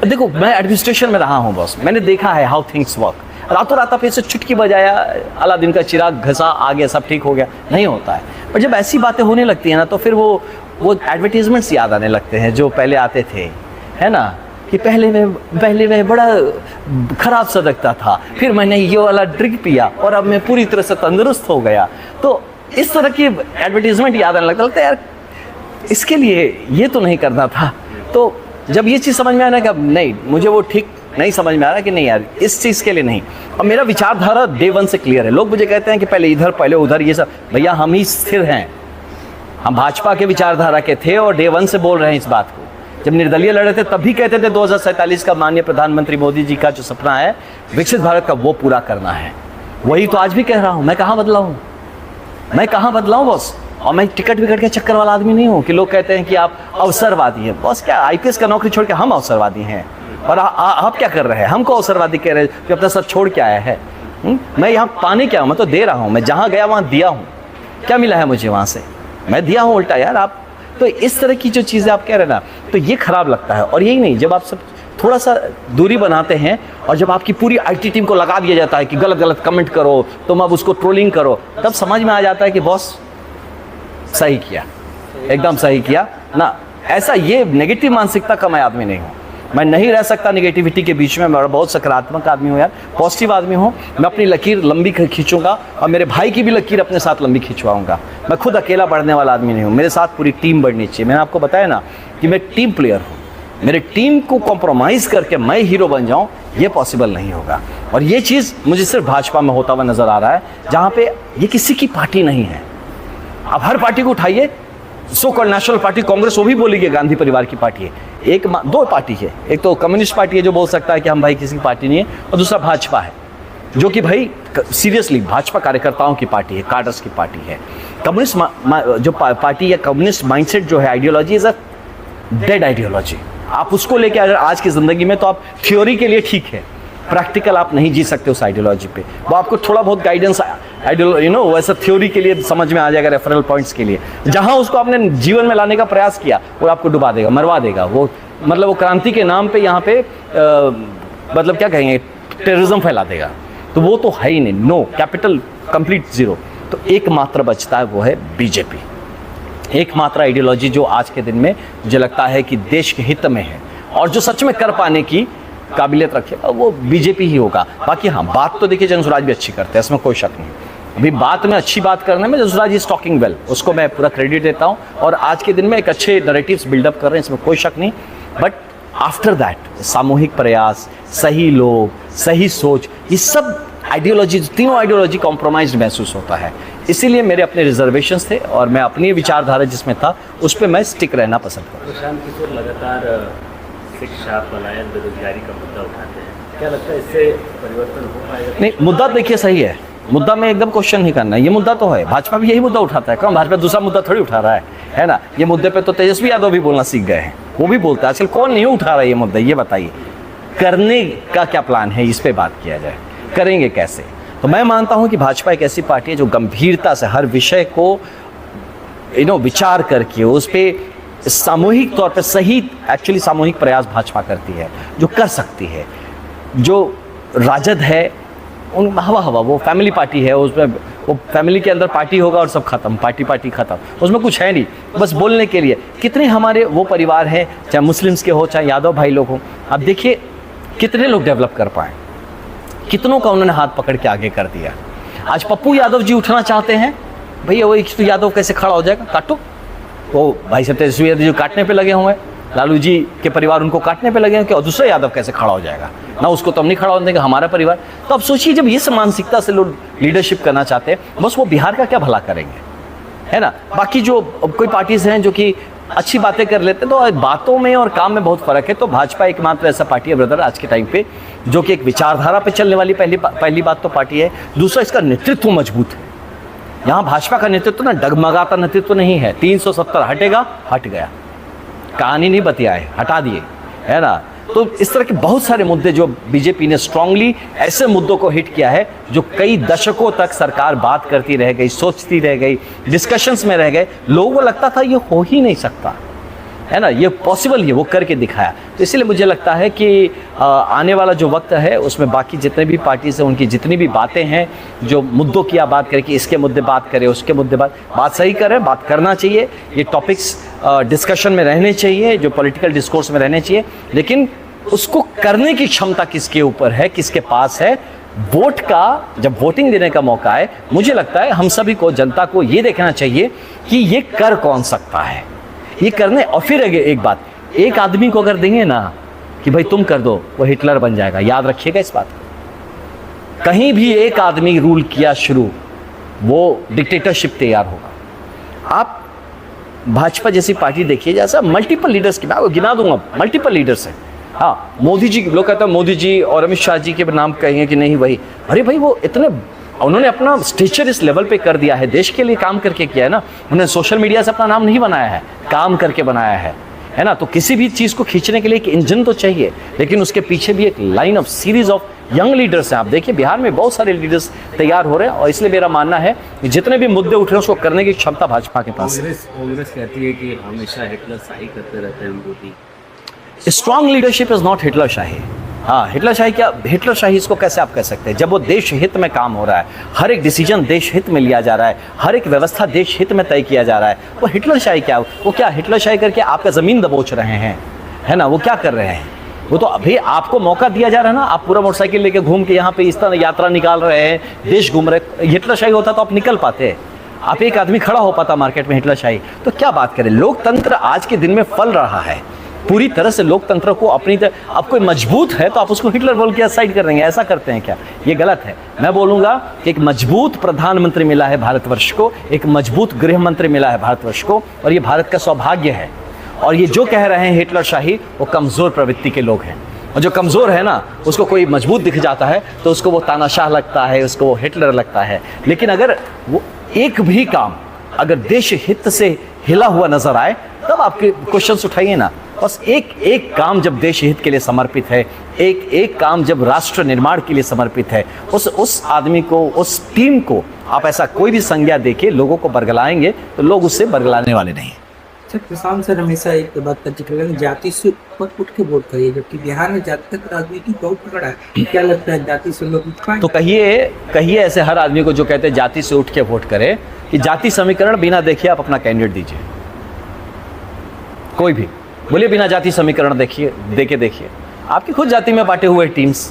देखो मैं एडमिनिस्ट्रेशन में रहा हूँ बॉस, मैंने देखा है हाउ थिंग्स वर्क। रातों रात आप ऐसे चुटकी बजाया, अलादीन का चिराग घसा, आ गया, सब ठीक हो गया, नहीं होता है। पर जब ऐसी बातें होने लगती हैं ना, तो फिर वो एडवर्टीजमेंट्स याद आने लगते हैं जो पहले आते थे, है ना, कि पहले मैं बड़ा खराब सा लगता था, फिर मैंने ये वाला ड्रिंक पिया और अब मैं पूरी तरह से तंदुरुस्त हो गया। तो इस तरह की एडवर्टीजमेंट याद आने लगता है, यार इसके लिए ये तो नहीं करना था। तो जब ये चीज़ समझ में आया ना कि अब नहीं, मुझे वो ठीक नहीं समझ में आ रहा कि नहीं यार, इस चीज़ के लिए नहीं। और मेरा विचारधारा डे वन से क्लियर है। लोग मुझे कहते हैं कि पहले इधर पहले उधर, ये सब, भैया हम ही स्थिर हैं, हम भाजपा के विचारधारा के थे और डे वन से बोल रहे हैं इस बात को। जब निर्दलीय लड़े थे तब भी कहते थे 2047 का माननीय प्रधानमंत्री मोदी जी का जो सपना है विकसित भारत का, वो पूरा करना है। वही तो आज भी कह रहा हूँ। मैं कहाँ बदला हूँ, मैं कहाँ बदला हूँ बॉस? और मैं टिकट विकट के चक्कर वाला आदमी नहीं हूँ कि लोग कहते हैं कि आप अवसरवादी हैं। बॉस क्या, आईपीएस का नौकरी छोड़ के हम अवसरवादी हैं? और आप क्या कर रहे हैं? हमको अवसरवादी कह रहे हैं कि अपना सब छोड़ के आया है। मैं यहाँ पाने क्या हूँ, मैं तो दे रहा हूँ। मैं जहाँ गया वहाँ दिया हूँ। क्या मिला है मुझे वहाँ से? मैं दिया हूँ उल्टा यार। आप तो इस तरह की जो चीज़ें आप कह रहे हैं ना, तो ये खराब लगता है। और यही नहीं, जब आप सब थोड़ा सा दूरी बनाते हैं और जब आपकी पूरी आईटी टीम को लगा दिया जाता है कि गलत गलत कमेंट करो, तुम अब उसको ट्रोलिंग करो, तब समझ में आ जाता है कि बॉस सही किया, एकदम सही किया ना। ऐसा ये नेगेटिव मानसिकता का मैं आदमी नहीं हूँ। मैं नहीं रह सकता नेगेटिविटी के बीच में। मैं बहुत सकारात्मक आदमी हूँ यार, पॉजिटिव आदमी हूँ। मैं अपनी लकीर लंबी खींचूंगा और मेरे भाई की भी लकीर अपने साथ लंबी खिंचवाऊंगा। मैं खुद अकेला बढ़ने वाला आदमी नहीं हूँ, मेरे साथ पूरी टीम बढ़नी चाहिए। मैंने आपको बताया ना कि मैं टीम प्लेयर हूँ। मेरे टीम को कॉम्प्रोमाइज़ करके मैं हीरो बन जाऊँ, ये पॉसिबल नहीं होगा। और ये चीज़ मुझे सिर्फ भाजपा में होता हुआ नज़र आ रहा है, जहाँ पे ये किसी की पार्टी नहीं है। आप हर पार्टी को उठाइए, so called national party Congress, वो भी बोलेगी गांधी परिवार की पार्टी है। दो पार्टी है, एक तो कम्युनिस्ट पार्टी है जो बोल सकता है कि हम भाई किसी की पार्टी नहीं है, और दूसरा भाजपा है जो कि भाई सीरियसली भाजपा कार्यकर्ताओं की पार्टी है, कार्डर्स की पार्टी है। कम्युनिस्ट जो पार्टी है, कम्युनिस्ट माइंडसेट जो है, ideology is a dead ideology. आप उसको लेके अगर आज की ज़िंदगी में, तो आप थ्योरी के लिए ठीक है, प्रैक्टिकल आप नहीं जी सकते उस आइडियोलॉजी पे। वो आपको थोड़ा बहुत गाइडेंस वैसा थ्योरी के लिए समझ में आ जाएगा, रेफरल पॉइंट्स के लिए। जहां उसको आपने जीवन में लाने का प्रयास किया, वो आपको डुबा देगा, मरवा देगा। वो मतलब वो क्रांति के नाम पे यहाँ पे मतलब क्या कहेंगे, टेररिज्म फैला देगा। तो वो तो है ही नहीं, नो, कैपिटल कंप्लीट जीरो। तो एकमात्र बचता है, वो है बीजेपी। एकमात्र आइडियोलॉजी जो आज के दिन में मुझे लगता है कि देश के हित में है और जो सच में कर पाने की काबिलियत रखेगा, वो बीजेपी ही होगा। बाकी हाँ, बात तो देखिए जनसुराज भी अच्छी करते हैं, इसमें कोई शक नहीं। अभी बात में, अच्छी बात करने में जनसुराज इज टॉकिंग वेल, उसको मैं पूरा क्रेडिट देता हूँ। और आज के दिन में एक अच्छे नैरेटिव्स बिल्डअप कर रहे हैं, इसमें कोई शक नहीं। बट आफ्टर दैट सामूहिक प्रयास, सही लोग, सही सोच, ये सब आइडियोलॉजी, तीनों आइडियोलॉजी कॉम्प्रोमाइज महसूस होता है। इसीलिए मेरे अपने रिजर्वेशंस थे और मैं अपनी विचारधारा जिसमें था उस पर मैं स्टिक रहना पसंद करता। प्रशांत किशोर लगातार शिक्षा, पलायन, बेरोजगारी का मुद्दा उठाते हैं, क्या लगता है इससे परिवर्तन हो पाएगा? नहीं, मुद्दा देखिए सही है, मुद्दा में एकदम क्वेश्चन नहीं करना है, ये मुद्दा तो है। भाजपा भी यही मुद्दा उठाता है, कौन भाजपा दूसरा मुद्दा थोड़ी उठा रहा है ना। ये मुद्दे पे तो तेजस्वी यादव भी बोलना सीख गए हैं, वो भी बोलता है। आजकल कौन नहीं उठा रहा है ये मुद्दा, ये बताइए। करने का क्या प्लान है, इस पे बात किया जाए, करेंगे कैसे? तो मैं मानता हूं कि भाजपा एक ऐसी पार्टी है जो गंभीरता से हर विषय को विचार करके उस पर सामूहिक तौर पर सही, एक्चुअली सामूहिक प्रयास भाजपा करती है, जो कर सकती है। जो राजद है उन हवा वो फैमिली पार्टी है, उसमें वो फैमिली के अंदर पार्टी होगा और सब खत्म, पार्टी खत्म, उसमें कुछ है नहीं, बस बोलने के लिए। कितने हमारे वो परिवार हैं, चाहे मुस्लिम्स के हो चाहे यादव भाई लोग हों, आप देखिए कितने लोग डेवलप कर पाए, कितनों का उन्होंने हाथ पकड़ के आगे कर दिया। आज पप्पू यादव जी उठना चाहते हैं, भैया वो एक यादव कैसे खड़ा हो जाएगा? काटो। वो भाई साहब तेजस्वी यादव जी काटने पे लगे हुए हैं, लालू जी के परिवार उनको काटने पे लगे हैं, कि और दूसरा यादव कैसे खड़ा हो जाएगा ना, उसको तो हम नहीं खड़ा होने देंगे, हमारा परिवार। तो अब सोचिए, जब ये सब मानसिकता से लोग लीडरशिप करना चाहते हैं, बस वो बिहार का क्या भला करेंगे, है ना। बाकी जो कोई पार्टीज हैं जो कि अच्छी बातें कर लेते हैं, तो बातों में और काम में बहुत फर्क है। तो भाजपा एकमात्र ऐसा पार्टी है ब्रदर आज के टाइम पे जो कि एक विचारधारा पे चलने वाली पहली बात तो पार्टी है। दूसरा, इसका नेतृत्व मजबूत है। यहाँ भाजपा का नेतृत्व ना डगमगाता नेतृत्व नहीं है। 370 हटेगा, हट गया, कहानी नहीं बतियाए, हटा दिए, है ना। तो इस तरह के बहुत सारे मुद्दे जो बीजेपी ने स्ट्रांगली ऐसे मुद्दों को हिट किया है जो कई दशकों तक सरकार बात करती रह गई, सोचती रह गई, डिस्कशंस में रह गए। लोगों को लगता था ये हो ही नहीं सकता, है ना, ये पॉसिबल है, वो करके दिखाया। तो इसलिए मुझे लगता है कि आने वाला जो वक्त है उसमें बाकी जितने भी पार्टीज हैं उनकी जितनी भी बातें हैं, जो मुद्दों की आप बात करें कि इसके मुद्दे बात करें, उसके मुद्दे बात सही करें, बात करना चाहिए, ये टॉपिक्स डिस्कशन में रहने चाहिए, जो पॉलिटिकल डिस्कोर्स में रहने चाहिए, लेकिन उसको करने की क्षमता किसके ऊपर है, किसके पास है। वोट का जब वोटिंग देने का मौका है, मुझे लगता है हम सभी को, जनता को ये देखना चाहिए कि ये कर कौन सकता है, ये करने। और फिर एक बात, एक आदमी को अगर देंगे ना कि भाई तुम कर दो, वो हिटलर बन जाएगा, याद रखिएगा इस बात को। कहीं भी एक आदमी रूल किया शुरू, वो डिक्टेटरशिप तैयार होगा। आप भाजपा जैसी पार्टी देखिए, जैसा मल्टीपल लीडर्स की, मैं आपको गिना दूंगा, मल्टीपल लीडर्स हैं। हाँ, मोदी जी, लोग कहते हैं मोदी जी और अमित शाह जी के नाम कहेंगे कि नहीं वही, अरे भाई वो इतने, उन्होंने अपना स्टेचर इस लेवल पे कर दिया है, देश के लिए काम करके किया है ना। उन्होंने सोशल मीडिया से अपना नाम नहीं बनाया है, काम करके बनाया है ना। तो किसी भी चीज़ को खींचने के लिए एक इंजन तो चाहिए, लेकिन उसके पीछे भी एक line of series of young leaders हैं। आप देखिए बिहार में बहुत सारे लीडर्स तैयार हो रहे हैं, और इसलिए मेरा मानना है कि जितने भी मुद्दे उठ रहे हैं उसको करने की क्षमता भाजपा के पास है। कांग्रेस कहती है कि हमेशा हिटलर शाही करते रहते हैं Modi. Strong leadership is not Hitler शाही। हाँ, हिटलर शाही क्या, हिटलर शाही इसको कैसे आप कह सकते हैं, जब वो देश हित में काम हो रहा है, हर एक डिसीजन देश हित में लिया जा रहा है, हर एक व्यवस्था देश हित में तय किया जा रहा है, वो हिटलर शाही क्या, वो क्या हिटलर शाही करके आपका ज़मीन दबोच रहे हैं, है ना, वो क्या कर रहे हैं। वो तो अभी आपको मौका दिया जा रहा है ना, आप पूरा मोटरसाइकिल लेके घूम के यहाँ पे इस तरह यात्रा निकाल रहे हैं, देश घूम रहे। हिटलर शाही होता तो आप निकल पाते, आप एक आदमी खड़ा हो पाता मार्केट में। हिटलर शाही तो क्या बात करें, लोकतंत्र आज के दिन में फल रहा है पूरी तरह से। लोकतंत्र को अपनी तरह, अब कोई मजबूत है तो आप उसको हिटलर बोल के साइड कर देंगे, ऐसा करते हैं क्या, ये गलत है। मैं बोलूँगा कि एक मजबूत प्रधानमंत्री मिला है भारतवर्ष को, एक मजबूत गृह मंत्री मिला है भारतवर्ष को, और ये भारत का सौभाग्य है। और ये जो कह रहे हैं हिटलर शाही, वो कमज़ोर प्रवृत्ति के लोग हैं, और जो कमज़ोर है ना, उसको कोई मजबूत दिख जाता है तो उसको वो तानाशाह लगता है, उसको वो हिटलर लगता है। लेकिन अगर वो एक भी काम अगर देश हित से हिला हुआ नजर आए, तब आपके क्वेश्चंस उठाइए ना। बस एक काम जब देश हित के लिए समर्पित है, एक काम जब राष्ट्र निर्माण के लिए समर्पित है, उस आदमी को, उस टीम को आप ऐसा कोई भी संज्ञा देके लोगों को बरगलाएंगे तो लोग उससे बरगलाने वाले नहीं। सर, किसान सर हमेशा एक बात का जिक्र करें, जाति से ऊपर उठ के वोट करिए, जबकि बिहार में जातिगत राजनीति बहुत पकड़ा है। क्या लगता है, जाति से लोग उठ पाएंगे? तो कहिए ऐसे हर आदमी को जो कहते हैं जाति से उठ के वोट करे, कि जाति समीकरण बिना देखे आप अपना कैंडिडेट दीजिए। कोई भी बोलिए बिना जाति समीकरण देखिए, आपकी खुद जाति में बांटे हुए टीम्स,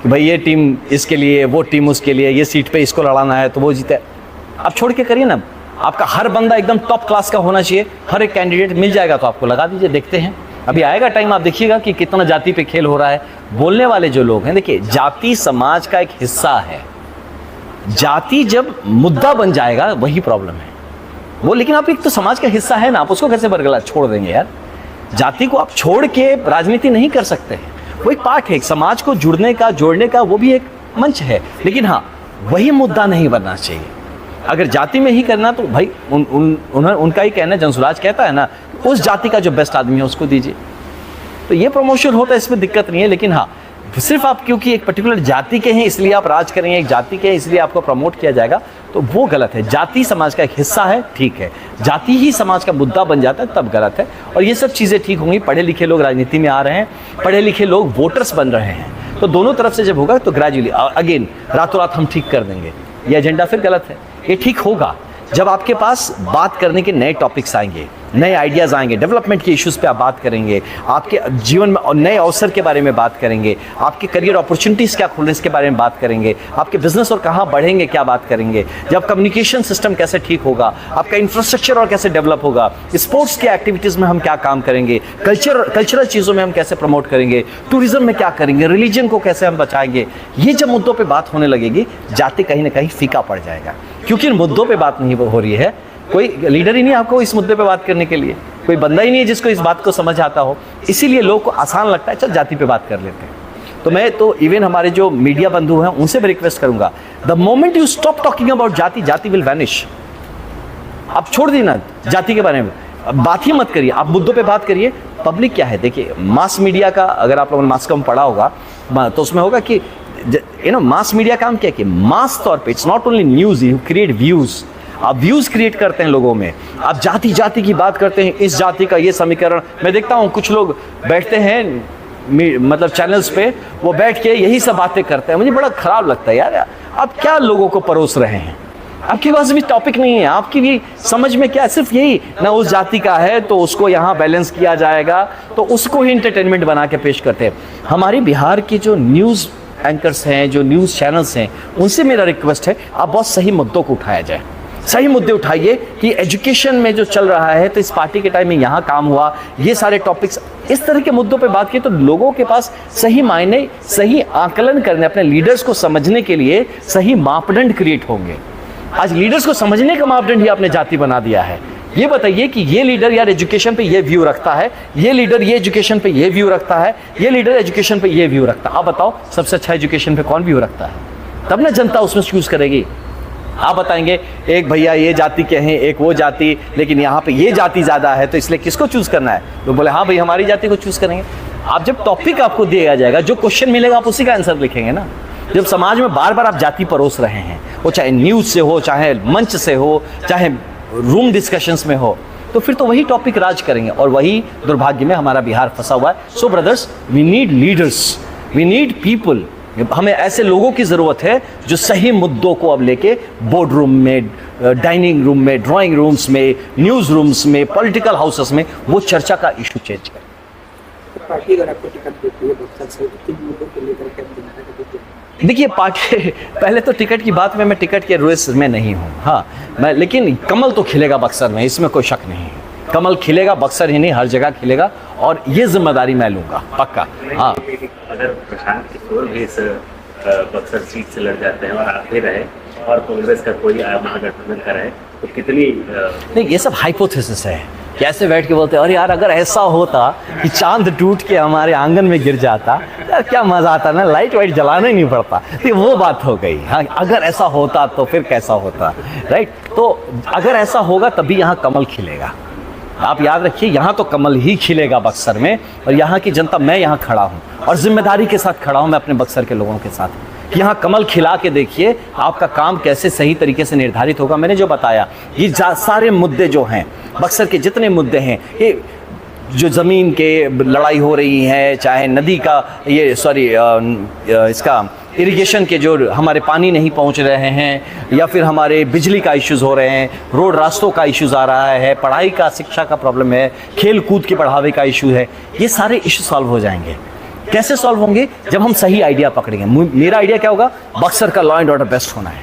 कि भाई ये टीम इसके लिए, वो टीम उसके लिए, ये सीट पे इसको लड़ाना है तो वो जीते। आप छोड़ के करिए ना, आपका हर बंदा एकदम टॉप क्लास का होना चाहिए, हर एक कैंडिडेट मिल जाएगा तो आपको लगा दीजिए, देखते हैं। अभी आएगा टाइम, आप देखिएगा कि कितना जाति पे खेल हो रहा है। बोलने वाले जो लोग हैं, देखिए जाति समाज का एक हिस्सा है, जाति जब मुद्दा बन जाएगा वही प्रॉब्लम है वो। लेकिन आप एक तो समाज का हिस्सा है ना, आप उसको कैसे बरगला छोड़ देंगे यार। जाति को आप छोड़ के राजनीति नहीं कर सकते हैं, वो एक पार्ट है, एक समाज को जुड़ने का, जोड़ने का, वो भी एक मंच है। लेकिन हाँ, वही मुद्दा नहीं बनना चाहिए। अगर जाति में ही करना तो भाई उनका ही कहना, जनसुराज कहता है ना, उस जाति का जो बेस्ट आदमी है उसको दीजिए, तो ये प्रमोशन होता है, इसमें दिक्कत नहीं है। लेकिन हाँ, सिर्फ आप क्योंकि एक पर्टिकुलर जाति के हैं इसलिए आप राज करेंगे, एक जाति के हैं इसलिए आपको प्रमोट किया जाएगा, तो वो गलत है। जाति समाज का एक हिस्सा है, ठीक है, जाति ही समाज का मुद्दा बन जाता है तब गलत है। और ये सब चीज़ें ठीक होंगी, पढ़े लिखे लोग राजनीति में आ रहे हैं, पढ़े लिखे लोग वोटर्स बन रहे हैं, तो दोनों तरफ से जब होगा तो ग्रेजुअली, अगेन रातों रात हम ठीक कर देंगे, ये एजेंडा फिर गलत है। ये ठीक होगा जब आपके पास बात करने के नए टॉपिक्स आएंगे, नए आइडियाज़ आएंगे, डेवलपमेंट के इश्यूज़ पे आप बात करेंगे, आपके जीवन में नए अवसर के बारे में बात करेंगे, आपके करियर अपॉर्चुनिटीज़ क्या खुलने इसके बारे में बात करेंगे, आपके बिजनेस और कहाँ बढ़ेंगे क्या बात करेंगे, जब कम्युनिकेशन सिस्टम कैसे ठीक होगा, आपका इंफ्रास्ट्रक्चर और कैसे डेवलप होगा, स्पोर्ट्स की एक्टिविटीज़ में हम क्या काम करेंगे, कल्चरल चीज़ों में हम कैसे प्रमोट करेंगे, टूरिज्म में क्या करेंगे, रिलीजन को कैसे हम बचाएंगे। ये जब मुद्दों पर बात होने लगेगी, जाति कहीं ना कहीं फीका पड़ जाएगा, क्योंकि इन मुद्दों पर बात नहीं हो रही है। कोई लीडर ही नहीं आपको इस मुद्दे पे बात करने के लिए, कोई बंदा ही नहीं है जिसको इस बात को समझ आता हो, इसीलिए लोगों को आसान लगता है चल जाति पे बात कर लेते हैं। तो मैं तो इवन हमारे जो मीडिया बंधु हैं उनसे भी रिक्वेस्ट करूंगा, the moment you stop talking about जाति, जाति विल वैनिश। आप छोड़ दी ना जाति के बारे में, बात ही मत करिए, आप मुद्दों पे बात करिए। पब्लिक क्या है, देखिए मास मीडिया का, अगर आप लोगों ने मास कॉम पढ़ा होगा तो उसमें होगा कि मास मीडिया काम क्या है कि मास तौर पे, it's not only news, you create views. आप व्यूज़ क्रिएट करते हैं लोगों में, आप जाति जाति की बात करते हैं, इस जाति का ये समीकरण। मैं देखता हूँ कुछ लोग बैठते हैं मतलब चैनल्स पे, वो बैठ के यही सब बातें करते हैं, मुझे बड़ा खराब लगता है यार। आप क्या लोगों को परोस रहे हैं? आपके पास भी टॉपिक नहीं है, आपकी भी समझ में क्या है, सिर्फ यही ना उस जाति का है तो उसको यहाँ बैलेंस किया जाएगा, तो उसको ही इंटरटेनमेंट बना के पेश करते हैं। हमारे बिहार के जो न्यूज़ एंकर्स हैं, जो न्यूज़ चैनल्स हैं, उनसे मेरा रिक्वेस्ट है आप बहुत सही मुद्दों को उठाया जाए, सही मुद्दे उठाइए कि एजुकेशन में जो चल रहा है तो इस पार्टी के टाइम में यहाँ काम हुआ, ये सारे टॉपिक्स, इस तरह के मुद्दों पे बात की तो लोगों के पास सही मायने, सही आकलन करने, अपने लीडर्स को समझने के लिए सही मापदंड क्रिएट होंगे। आज लीडर्स को समझने का मापदंड ही आपने जाति बना दिया है। ये बताइए कि ये लीडर यार एजुकेशन पे ये व्यू रखता है, ये लीडर ये एजुकेशन पे ये व्यू रखता है, ये लीडर एजुकेशन पे ये व्यू रखता है। आप बताओ सबसे अच्छा एजुकेशन पे कौन व्यू रखता है? तब ना जनता उसमें चूज करेगी। आप बताएंगे एक भैया ये जाति के हैं, एक वो जाति, लेकिन यहाँ पे ये जाति ज़्यादा है तो इसलिए किसको चूज़ करना है? तो बोले हाँ भाई हमारी जाति को चूज़ करेंगे। आप जब टॉपिक आपको दिया जाएगा, जो क्वेश्चन मिलेगा आप उसी का आंसर लिखेंगे ना। जब समाज में बार बार आप जाति परोस रहे हैं, वो चाहे न्यूज़ से हो, चाहे मंच से हो, चाहे रूम डिस्कशंस में हो, तो फिर तो वही टॉपिक राज करेंगे और वही दुर्भाग्य में हमारा बिहार फंसा हुआ है। So brothers, we need leaders, we need people. हमें ऐसे लोगों की ज़रूरत है जो सही मुद्दों को अब लेके बोर्ड रूम में, डाइनिंग रूम में, ड्राइंग रूम्स में, न्यूज़ रूम्स में, पॉलिटिकल हाउसेस में वो चर्चा का इशू चेंज करें। पार्टी अगर आपको टिकट देती है बक्सर से, तो किन मुद्दों को लेकर के आप जनता को देते हैं? देखिए पार्टी, पहले तो टिकट की बात में मैं टिकट के रेस में नहीं हूँ, हाँ मैं, लेकिन कमल तो खिलेगा बक्सर में, इसमें कोई शक नहीं है। कमल खिलेगा, बक्सर ही नहीं हर जगह खिलेगा, और ये जिम्मेदारी मैं लूँगा पक्का। हाँ, अगर प्रशांत किशोर भी इस बक्सर सीट से लड़ जाते हैं और आते रहे और कांग्रेस का कोई महागठबंधन का रहे तो कितनी नहीं, ये सब हाइपोथेसिस है। कैसे बैठ के बोलते हैं अरे यार अगर ऐसा होता कि चांद टूट के हमारे आंगन में गिर जाता, यार क्या मजा आता ना, लाइट वाइट जलाना ही नहीं पड़ता। तो वो बात हो गई। हाँ, अगर ऐसा होता तो फिर कैसा होता, राइट? तो अगर ऐसा होगा तभी यहाँ कमल खिलेगा। आप याद रखिए, यहाँ तो कमल ही खिलेगा बक्सर में, और यहाँ की जनता, मैं यहाँ खड़ा हूँ और जिम्मेदारी के साथ खड़ा हूँ मैं अपने बक्सर के लोगों के साथ कि यहाँ कमल खिला के देखिए आपका काम कैसे सही तरीके से निर्धारित होगा। मैंने जो बताया, ये सारे मुद्दे जो हैं, बक्सर के जितने मुद्दे हैं, ये जो ज़मीन के लड़ाई हो रही है, चाहे नदी का ये इसका इरिगेशन के जो हमारे पानी नहीं पहुंच रहे हैं, या फिर हमारे बिजली का इश्यूज़ हो रहे हैं, रोड रास्तों का इश्यूज़ आ रहा है, पढ़ाई का, शिक्षा का प्रॉब्लम है, खेल कूद के बढ़ावे का इशू है, ये सारे इशू सॉल्व हो जाएंगे। कैसे सॉल्व होंगे? जब हम सही आइडिया पकड़ेंगे। मेरा आइडिया क्या होगा? बक्सर का लॉ एंड ऑर्डर बेस्ट होना है,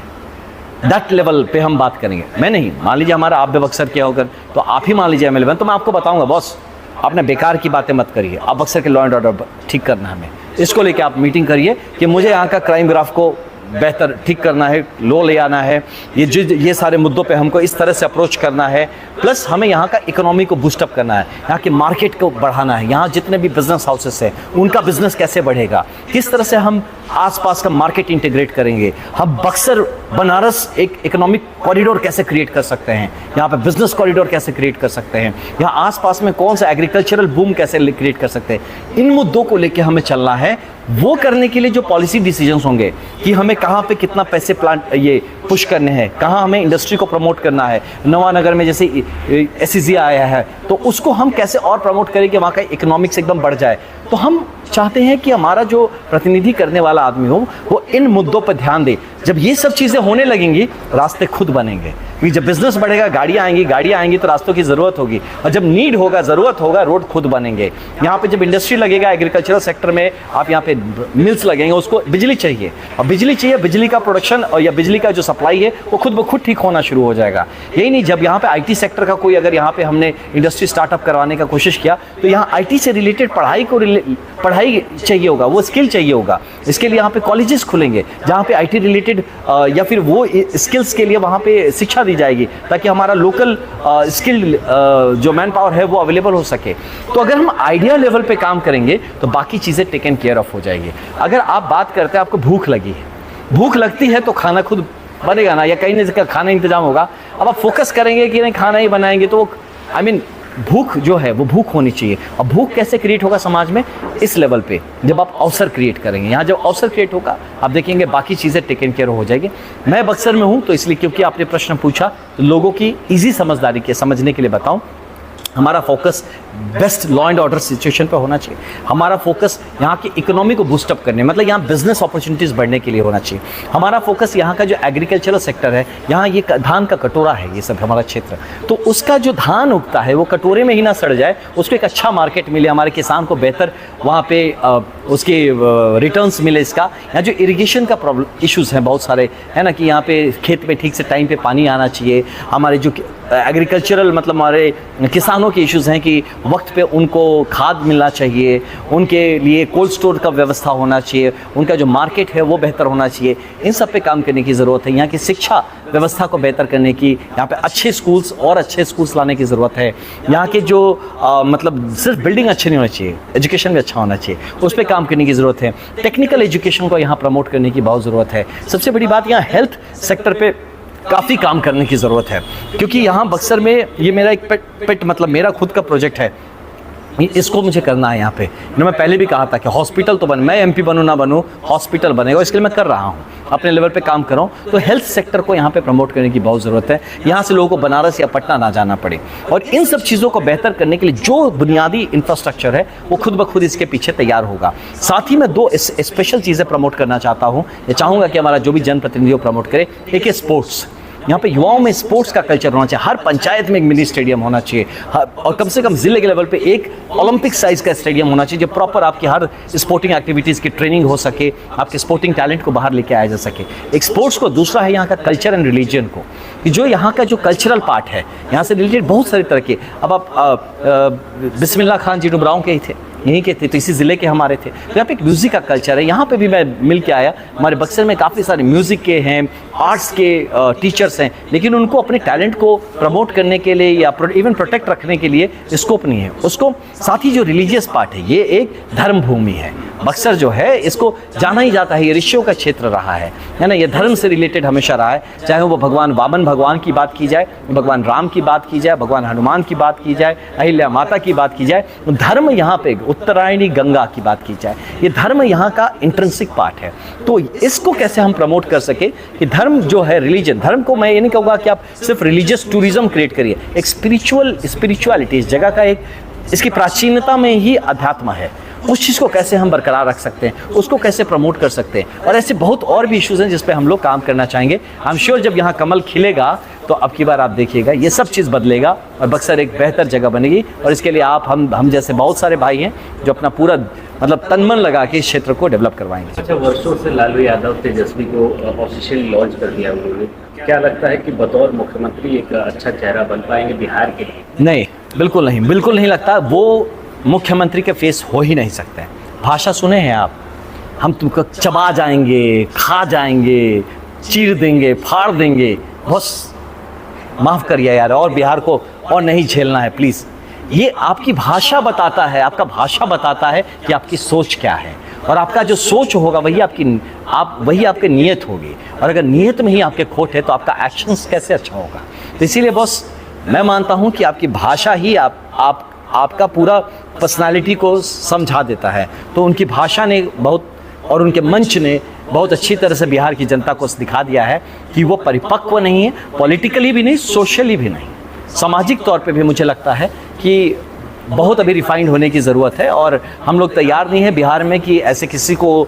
दैट लेवल पे हम बात करेंगे। मैं नहीं, मान लीजिए हमारा आप भी बक्सर किया होकर, तो आप ही मान लीजिए MLA, तो मैं आपको बताऊंगा बॉस आपने बेकार की बातें मत करिए, आप बक्सर के लॉ एंड ऑर्डर ठीक करना है, हमें इसको लेके आप मीटिंग करिए कि मुझे यहाँ का क्राइम ग्राफ को बेहतर ठीक करना है, लो ले आना है, ये सारे मुद्दों पे हमको इस तरह से अप्रोच करना है। प्लस हमें यहाँ का इकोनॉमी को बूस्टअप करना है, यहाँ के मार्केट को बढ़ाना है, यहाँ जितने भी बिजनेस हाउसेस हैं उनका बिजनेस कैसे बढ़ेगा, किस तरह से हम आसपास का मार्केट इंटीग्रेट करेंगे, हम बक्सर बनारस एक इकोनॉमिक कॉरिडोर कैसे क्रिएट कर सकते हैं, यहाँ पे बिजनेस कॉरिडोर कैसे क्रिएट कर सकते हैं, यहाँ आसपास में कौन सा एग्रीकल्चरल बूम कैसे क्रिएट कर सकते हैं। इन मुद्दों को लेके हमें चलना है। वो करने के लिए जो पॉलिसी डिसीजंस होंगे कि हमें कहाँ पे कितना पैसे प्लांट ये पुश करने हैं, कहाँ हमें इंडस्ट्री को प्रमोट करना है, नवानगर में जैसे SEZ आया है तो उसको हम कैसे और प्रमोट करें कि वहाँ का इकोनॉमिक्स एकदम बढ़ जाए। तो हम चाहते हैं कि हमारा जो प्रतिनिधि करने वाला आदमी हो वो इन मुद्दों पर ध्यान दे। जब ये सब चीज़ें होने लगेंगी रास्ते खुद बनेंगे, क्योंकि जब बिजनेस बढ़ेगा गाड़ियाँ आएंगी तो रास्तों की ज़रूरत होगी, और जब नीड होगा, ज़रूरत होगा, रोड खुद बनेंगे। यहाँ पे जब इंडस्ट्री लगेगा एग्रीकल्चरल सेक्टर में, आप यहाँ पे मिल्स लगेंगे, उसको बिजली चाहिए, और बिजली चाहिए, बिजली का प्रोडक्शन और या बिजली का जो सप्लाई है वो खुद ब खुद ठीक होना शुरू हो जाएगा। यही नहीं, जब यहाँ पे IT सेक्टर का कोई, अगर यहाँ पे हमने इंडस्ट्री स्टार्टअप करवाने का कोशिश किया तो यहाँ IT से रिलेटेड पढ़ाई चाहिए होगा, वो स्किल चाहिए होगा। इसके लिए यहाँ पे कॉलेजेस खुलेंगे जहाँ पे IT रिलेटेड या फिर वो स्किल्स के लिए वहाँ पे शिक्षा दी जाएगी, ताकि हमारा लोकल स्किल जो मैन पावर है वो अवेलेबल हो सके। तो अगर हम आइडिया लेवल पे काम करेंगे तो बाकी चीज़ें टेकन केयर ऑफ हो जाएगी। अगर आप बात करते हैं आपको भूख लगी है, भूख लगती है तो खाना खुद बनेगा ना, या कहीं ना कहीं खाना इंतजाम होगा। अब आप फोकस करेंगे कि नहीं खाना ही बनाएंगे तो भूख जो है वो भूख होनी चाहिए। और भूख कैसे क्रिएट होगा समाज में? इस लेवल पे जब आप अवसर क्रिएट करेंगे। यहाँ जब अवसर क्रिएट होगा आप देखेंगे बाकी चीज़ें टेकन केयर हो जाएगी। मैं बक्सर में हूँ तो इसलिए क्योंकि आपने प्रश्न पूछा तो लोगों की ईजी समझदारी के समझने के लिए बताऊँ, हमारा focus best law and order situation पे होना चाहिए। हमारा फोकस यहाँ की इकोनॉमी को बूस्टअप करने, मतलब यहाँ बिजनेस अपॉर्चुनिटीज़ बढ़ने के लिए होना चाहिए। हमारा फोकस यहाँ का जो एग्रीकल्चरल सेक्टर है, यहाँ ये धान का कटोरा है, ये सब हमारा क्षेत्र, तो उसका जो धान उगता है वो कटोरे में ही ना सड़ जाए, उसको एक अच्छा मार्केट मिले, हमारे किसान को बेहतर वहाँ पे उसके रिटर्न्स मिले। इसका यहाँ जो इरिगेशन का प्रॉब्लम इश्यूज़ हैं बहुत सारे, है ना, कि यहाँ पे खेत में ठीक से टाइम पे पानी आना चाहिए। हमारे जो एग्रीकल्चरल मतलब हमारे किसानों के इश्यूज़ हैं कि वक्त पे उनको खाद मिलना चाहिए, उनके लिए कोल्ड स्टोर का व्यवस्था होना चाहिए, उनका जो मार्केट है वो बेहतर होना चाहिए। इन सब पे काम करने की ज़रूरत है। यहाँ की शिक्षा व्यवस्था को बेहतर करने की, यहाँ पे अच्छे स्कूल्स और अच्छे स्कूल्स लाने की ज़रूरत है। यहाँ के जो मतलब सिर्फ बिल्डिंग अच्छी नहीं होनी चाहिए, एजुकेशन भी अच्छा होना चाहिए, उस पर काम करने की ज़रूरत है। टेक्निकल एजुकेशन को यहाँ प्रमोट करने की बहुत ज़रूरत है। सबसे बड़ी बात, यहाँ हेल्थ सेक्टर पे काफ़ी काम करने की ज़रूरत है, क्योंकि यहाँ बक्सर में ये मेरा एक पेट मतलब मेरा खुद का प्रोजेक्ट है, इसको मुझे करना है यहाँ पे। मैं पहले भी कहा था कि हॉस्पिटल तो मैं एमपी बनूँ ना बनूँ, हॉस्पिटल बनेगा, इसके लिए मैं कर रहा हूँ, अपने लेवल पे काम कर रहा हूँ। तो हेल्थ सेक्टर को यहाँ पे प्रमोट करने की बहुत ज़रूरत है, यहाँ से लोगों को बनारस या पटना ना जाना पड़े। और इन सब चीज़ों को बेहतर करने के लिए जो बुनियादी इंफ्रास्ट्रक्चर है वो खुद ब खुद इसके पीछे तैयार होगा। साथ ही मैं दो स्पेशल चीज़ें प्रमोट करना चाहता हूँ, ये चाहूँगा कि हमारा जो भी जनप्रतिनिधि वो प्रमोट करे। एक है स्पोर्ट्स, यहाँ पे युवाओं में स्पोर्ट्स का कल्चर होना चाहिए। हर पंचायत में एक मिनी स्टेडियम होना चाहिए, और कम से कम जिले के लेवल पे एक ओलंपिक साइज का स्टेडियम होना चाहिए, जो प्रॉपर आपकी हर स्पोर्टिंग एक्टिविटीज़ की ट्रेनिंग हो सके, आपके स्पोर्टिंग टैलेंट को बाहर लेके आया जा सके। एक स्पोर्ट्स को, दूसरा है यहाँ का कल्चर एंड रिलीजन को, कि जो यहाँ का जो कल्चरल पार्ट है, यहाँ से रिलेटेड बहुत सारे तरह के, अब आप बिस्मिल्लाह खान जी डुमरांव के ही थे, यहीं के थे, तो इसी ज़िले के हमारे थे। तो यहाँ पे एक म्यूज़िक का कल्चर है, यहाँ पे भी मैं मिल के आया। हमारे बक्सर में काफ़ी सारे म्यूज़िक के हैं, आर्ट्स के टीचर्स हैं, लेकिन उनको अपने टैलेंट को प्रमोट करने के लिए या इवन प्रोटेक्ट रखने के लिए स्कोप नहीं है उसको। साथ ही जो रिलीजियस पार्ट है, ये एक धर्म भूमि है। बक्सर जो है इसको जाना ही जाता है, ये ऋषियों का क्षेत्र रहा है ना, ये धर्म से रिलेटेड हमेशा रहा है। चाहे वो भगवान वामन भगवान की बात की जाए, भगवान राम की बात की जाए, भगवान हनुमान की बात की जाए, अहिल्या माता की बात की जाए, धर्म यहाँ पे उत्तरायणी गंगा की बात की जाए, ये धर्म यहाँ का इंट्रिंसिक पार्ट है। तो इसको कैसे हम प्रमोट कर सके कि धर्म जो है, रिलीजन, धर्म को मैं ये नहीं कहूँगा कि आप सिर्फ रिलीजियस टूरिज्म क्रिएट करिए, एक स्पिरिचुअलिटी इस जगह का, एक इसकी प्राचीनता में ही अध्यात्म है, उस चीज़ को कैसे हम बरकरार रख सकते हैं, उसको कैसे प्रमोट कर सकते हैं। और ऐसे बहुत और भी इश्यूज़ हैं जिस पे हम लोग काम करना चाहेंगे। आई एम श्योर जब यहाँ कमल खिलेगा तो अब की बार आप देखिएगा ये सब चीज़ बदलेगा और बक्सर एक बेहतर जगह बनेगी। और इसके लिए आप हम जैसे बहुत सारे भाई हैं जो अपना पूरा मतलब तन मन लगा के इस क्षेत्र को डेवलप करवाएंगे। अच्छा, वर्षों से लालू यादव तेजस्वी को ऑफिशियली लॉन्च कर दिया उन्होंने, क्या लगता है कि बतौर मुख्यमंत्री एक अच्छा चेहरा बन पाएंगे बिहार के लिए? नहीं, बिल्कुल नहीं, बिल्कुल नहीं लगता। वो मुख्यमंत्री के फेस हो ही नहीं सकते हैं। भाषा सुने हैं आप, हम तुमको चबा जाएंगे, खा जाएंगे, चीर देंगे, फाड़ देंगे, बस माफ़ करिए यार, और बिहार को और नहीं झेलना है प्लीज़। ये आपकी भाषा बताता है, आपका भाषा बताता है कि आपकी सोच क्या है, और आपका जो सोच होगा वही आपकी नीयत होगी। और अगर नीयत में ही आपके खोट है तो आपका एक्शंस कैसे अच्छा होगा। तो इसीलिए बॉस मैं मानता हूँ कि आपकी भाषा ही आपका पूरा पर्सनालिटी को समझा देता है। तो उनकी भाषा ने बहुत, और उनके मंच ने बहुत अच्छी तरह से बिहार की जनता को दिखा दिया है कि वो परिपक्व नहीं है, पॉलिटिकली भी नहीं, सोशली भी नहीं, सामाजिक तौर पे भी मुझे लगता है कि बहुत अभी रिफाइंड होने की ज़रूरत है। और हम लोग तैयार नहीं हैं बिहार में कि ऐसे किसी को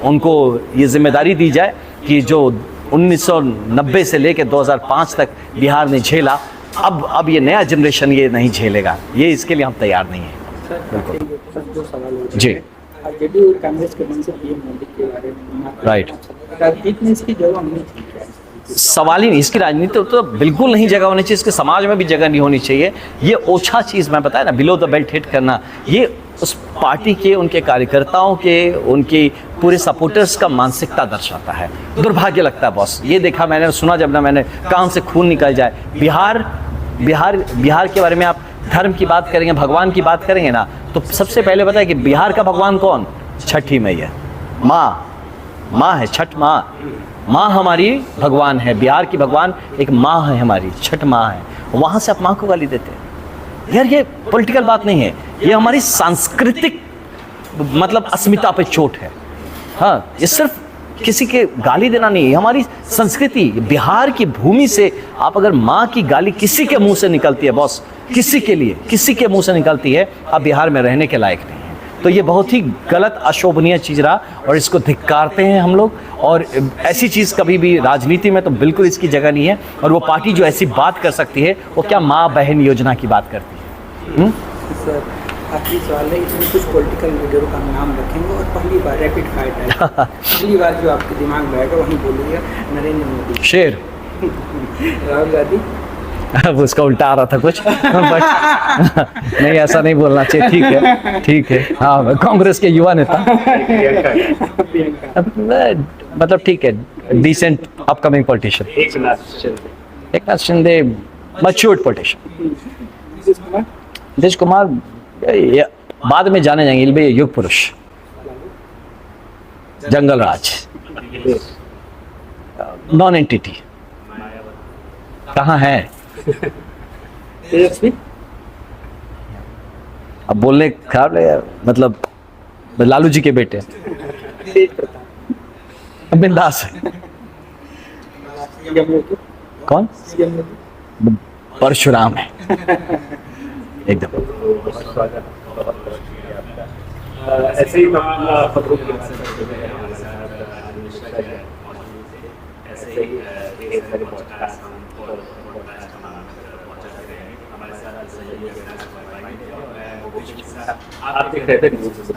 उनको ये जिम्मेदारी दी जाए कि जो 1990 से लेकर 2005 तक बिहार ने झेला, अब ये नया जनरेशन ये नहीं झेलेगा। ये इसके लिए हम तैयार नहीं हैं। दो सवाल हो जी। जेडीयू और कांग्रेस के मन से पीएम मोदी के बारे में राइट, राजनीति में इसकी जगह होनी चाहिए? सवाल ही नहीं, इसकी राजनीति तो बिल्कुल नहीं जगह होनी चाहिए, इसके समाज में भी जगह नहीं होनी चाहिए। ये ओछा चीज़ मैं बताया ना, बिलो द बेल्ट हिट करना, ये उस पार्टी के, उनके कार्यकर्ताओं के, उनके पूरे सपोर्टर्स का मानसिकता दर्शाता है। दुर्भाग्य लगता है बॉस, ये देखा मैंने, सुना जब ना मैंने, कान से खून निकल जाए। बिहार के बारे में आप धर्म की बात करेंगे, भगवान की बात करेंगे ना, तो सबसे पहले बताए कि बिहार का भगवान कौन? छठी मैया, माँ है, छठ माँ हमारी भगवान है। बिहार की भगवान एक माँ है हमारी, छठ माँ है। वहाँ से आप माँ को गाली देते हैं, यार ये पॉलिटिकल बात नहीं है, ये हमारी सांस्कृतिक मतलब अस्मिता पे चोट है। हाँ, ये सिर्फ किसी के गाली देना नहीं है, हमारी संस्कृति, बिहार की भूमि से आप अगर माँ की गाली किसी के मुंह से निकलती है बॉस, किसी के लिए किसी के मुंह से निकलती है, आप बिहार में रहने के लायक नहीं है। तो ये बहुत ही गलत अशोभनीय चीज़ रहा और इसको धिक्कारते हैं हम लोग। और ऐसी चीज़ कभी भी राजनीति में तो बिल्कुल इसकी जगह नहीं है। और वो पार्टी जो ऐसी बात कर सकती है वो क्या माँ बहन योजना की बात करती है? सर आखिरी सवाल है, इसमें कुछ पॉलिटिकल लीडरों का नाम रखेंगे और पहली बार रैपिड फायर टाइप पहली बार जो आपके दिमाग में आएगा वहीं बोलिएगा। नरेंद्र मोदी, शेर। राहुल गांधी, अब उसका उल्टा आ रहा था कुछ बट नहीं, ऐसा नहीं बोलना चाहिए। ठीक है, ठीक है। हाँ, कांग्रेस के युवा नेता, मतलब ठीक है, decent upcoming politician. Eknath Shinde, matured politician. Nitish Kumar बाद में जाने जाएंगे, भाई युग पुरुष, जंगल राज, नॉन एंटिटी, कहाँ है? तेजस्वी, अब बोलने खराब लगे, मतलब लालू जी के बेटे, तेज प्रताप, बिंदास है। सीएम मोदी, कौन? सीएम मोदी, परशुराम है एकदम। ऐसे ही हम खबरों के ऐसे ही ढेर सारे पॉडकास्ट हमारे साथ आप देख रहे थे न्यूज़।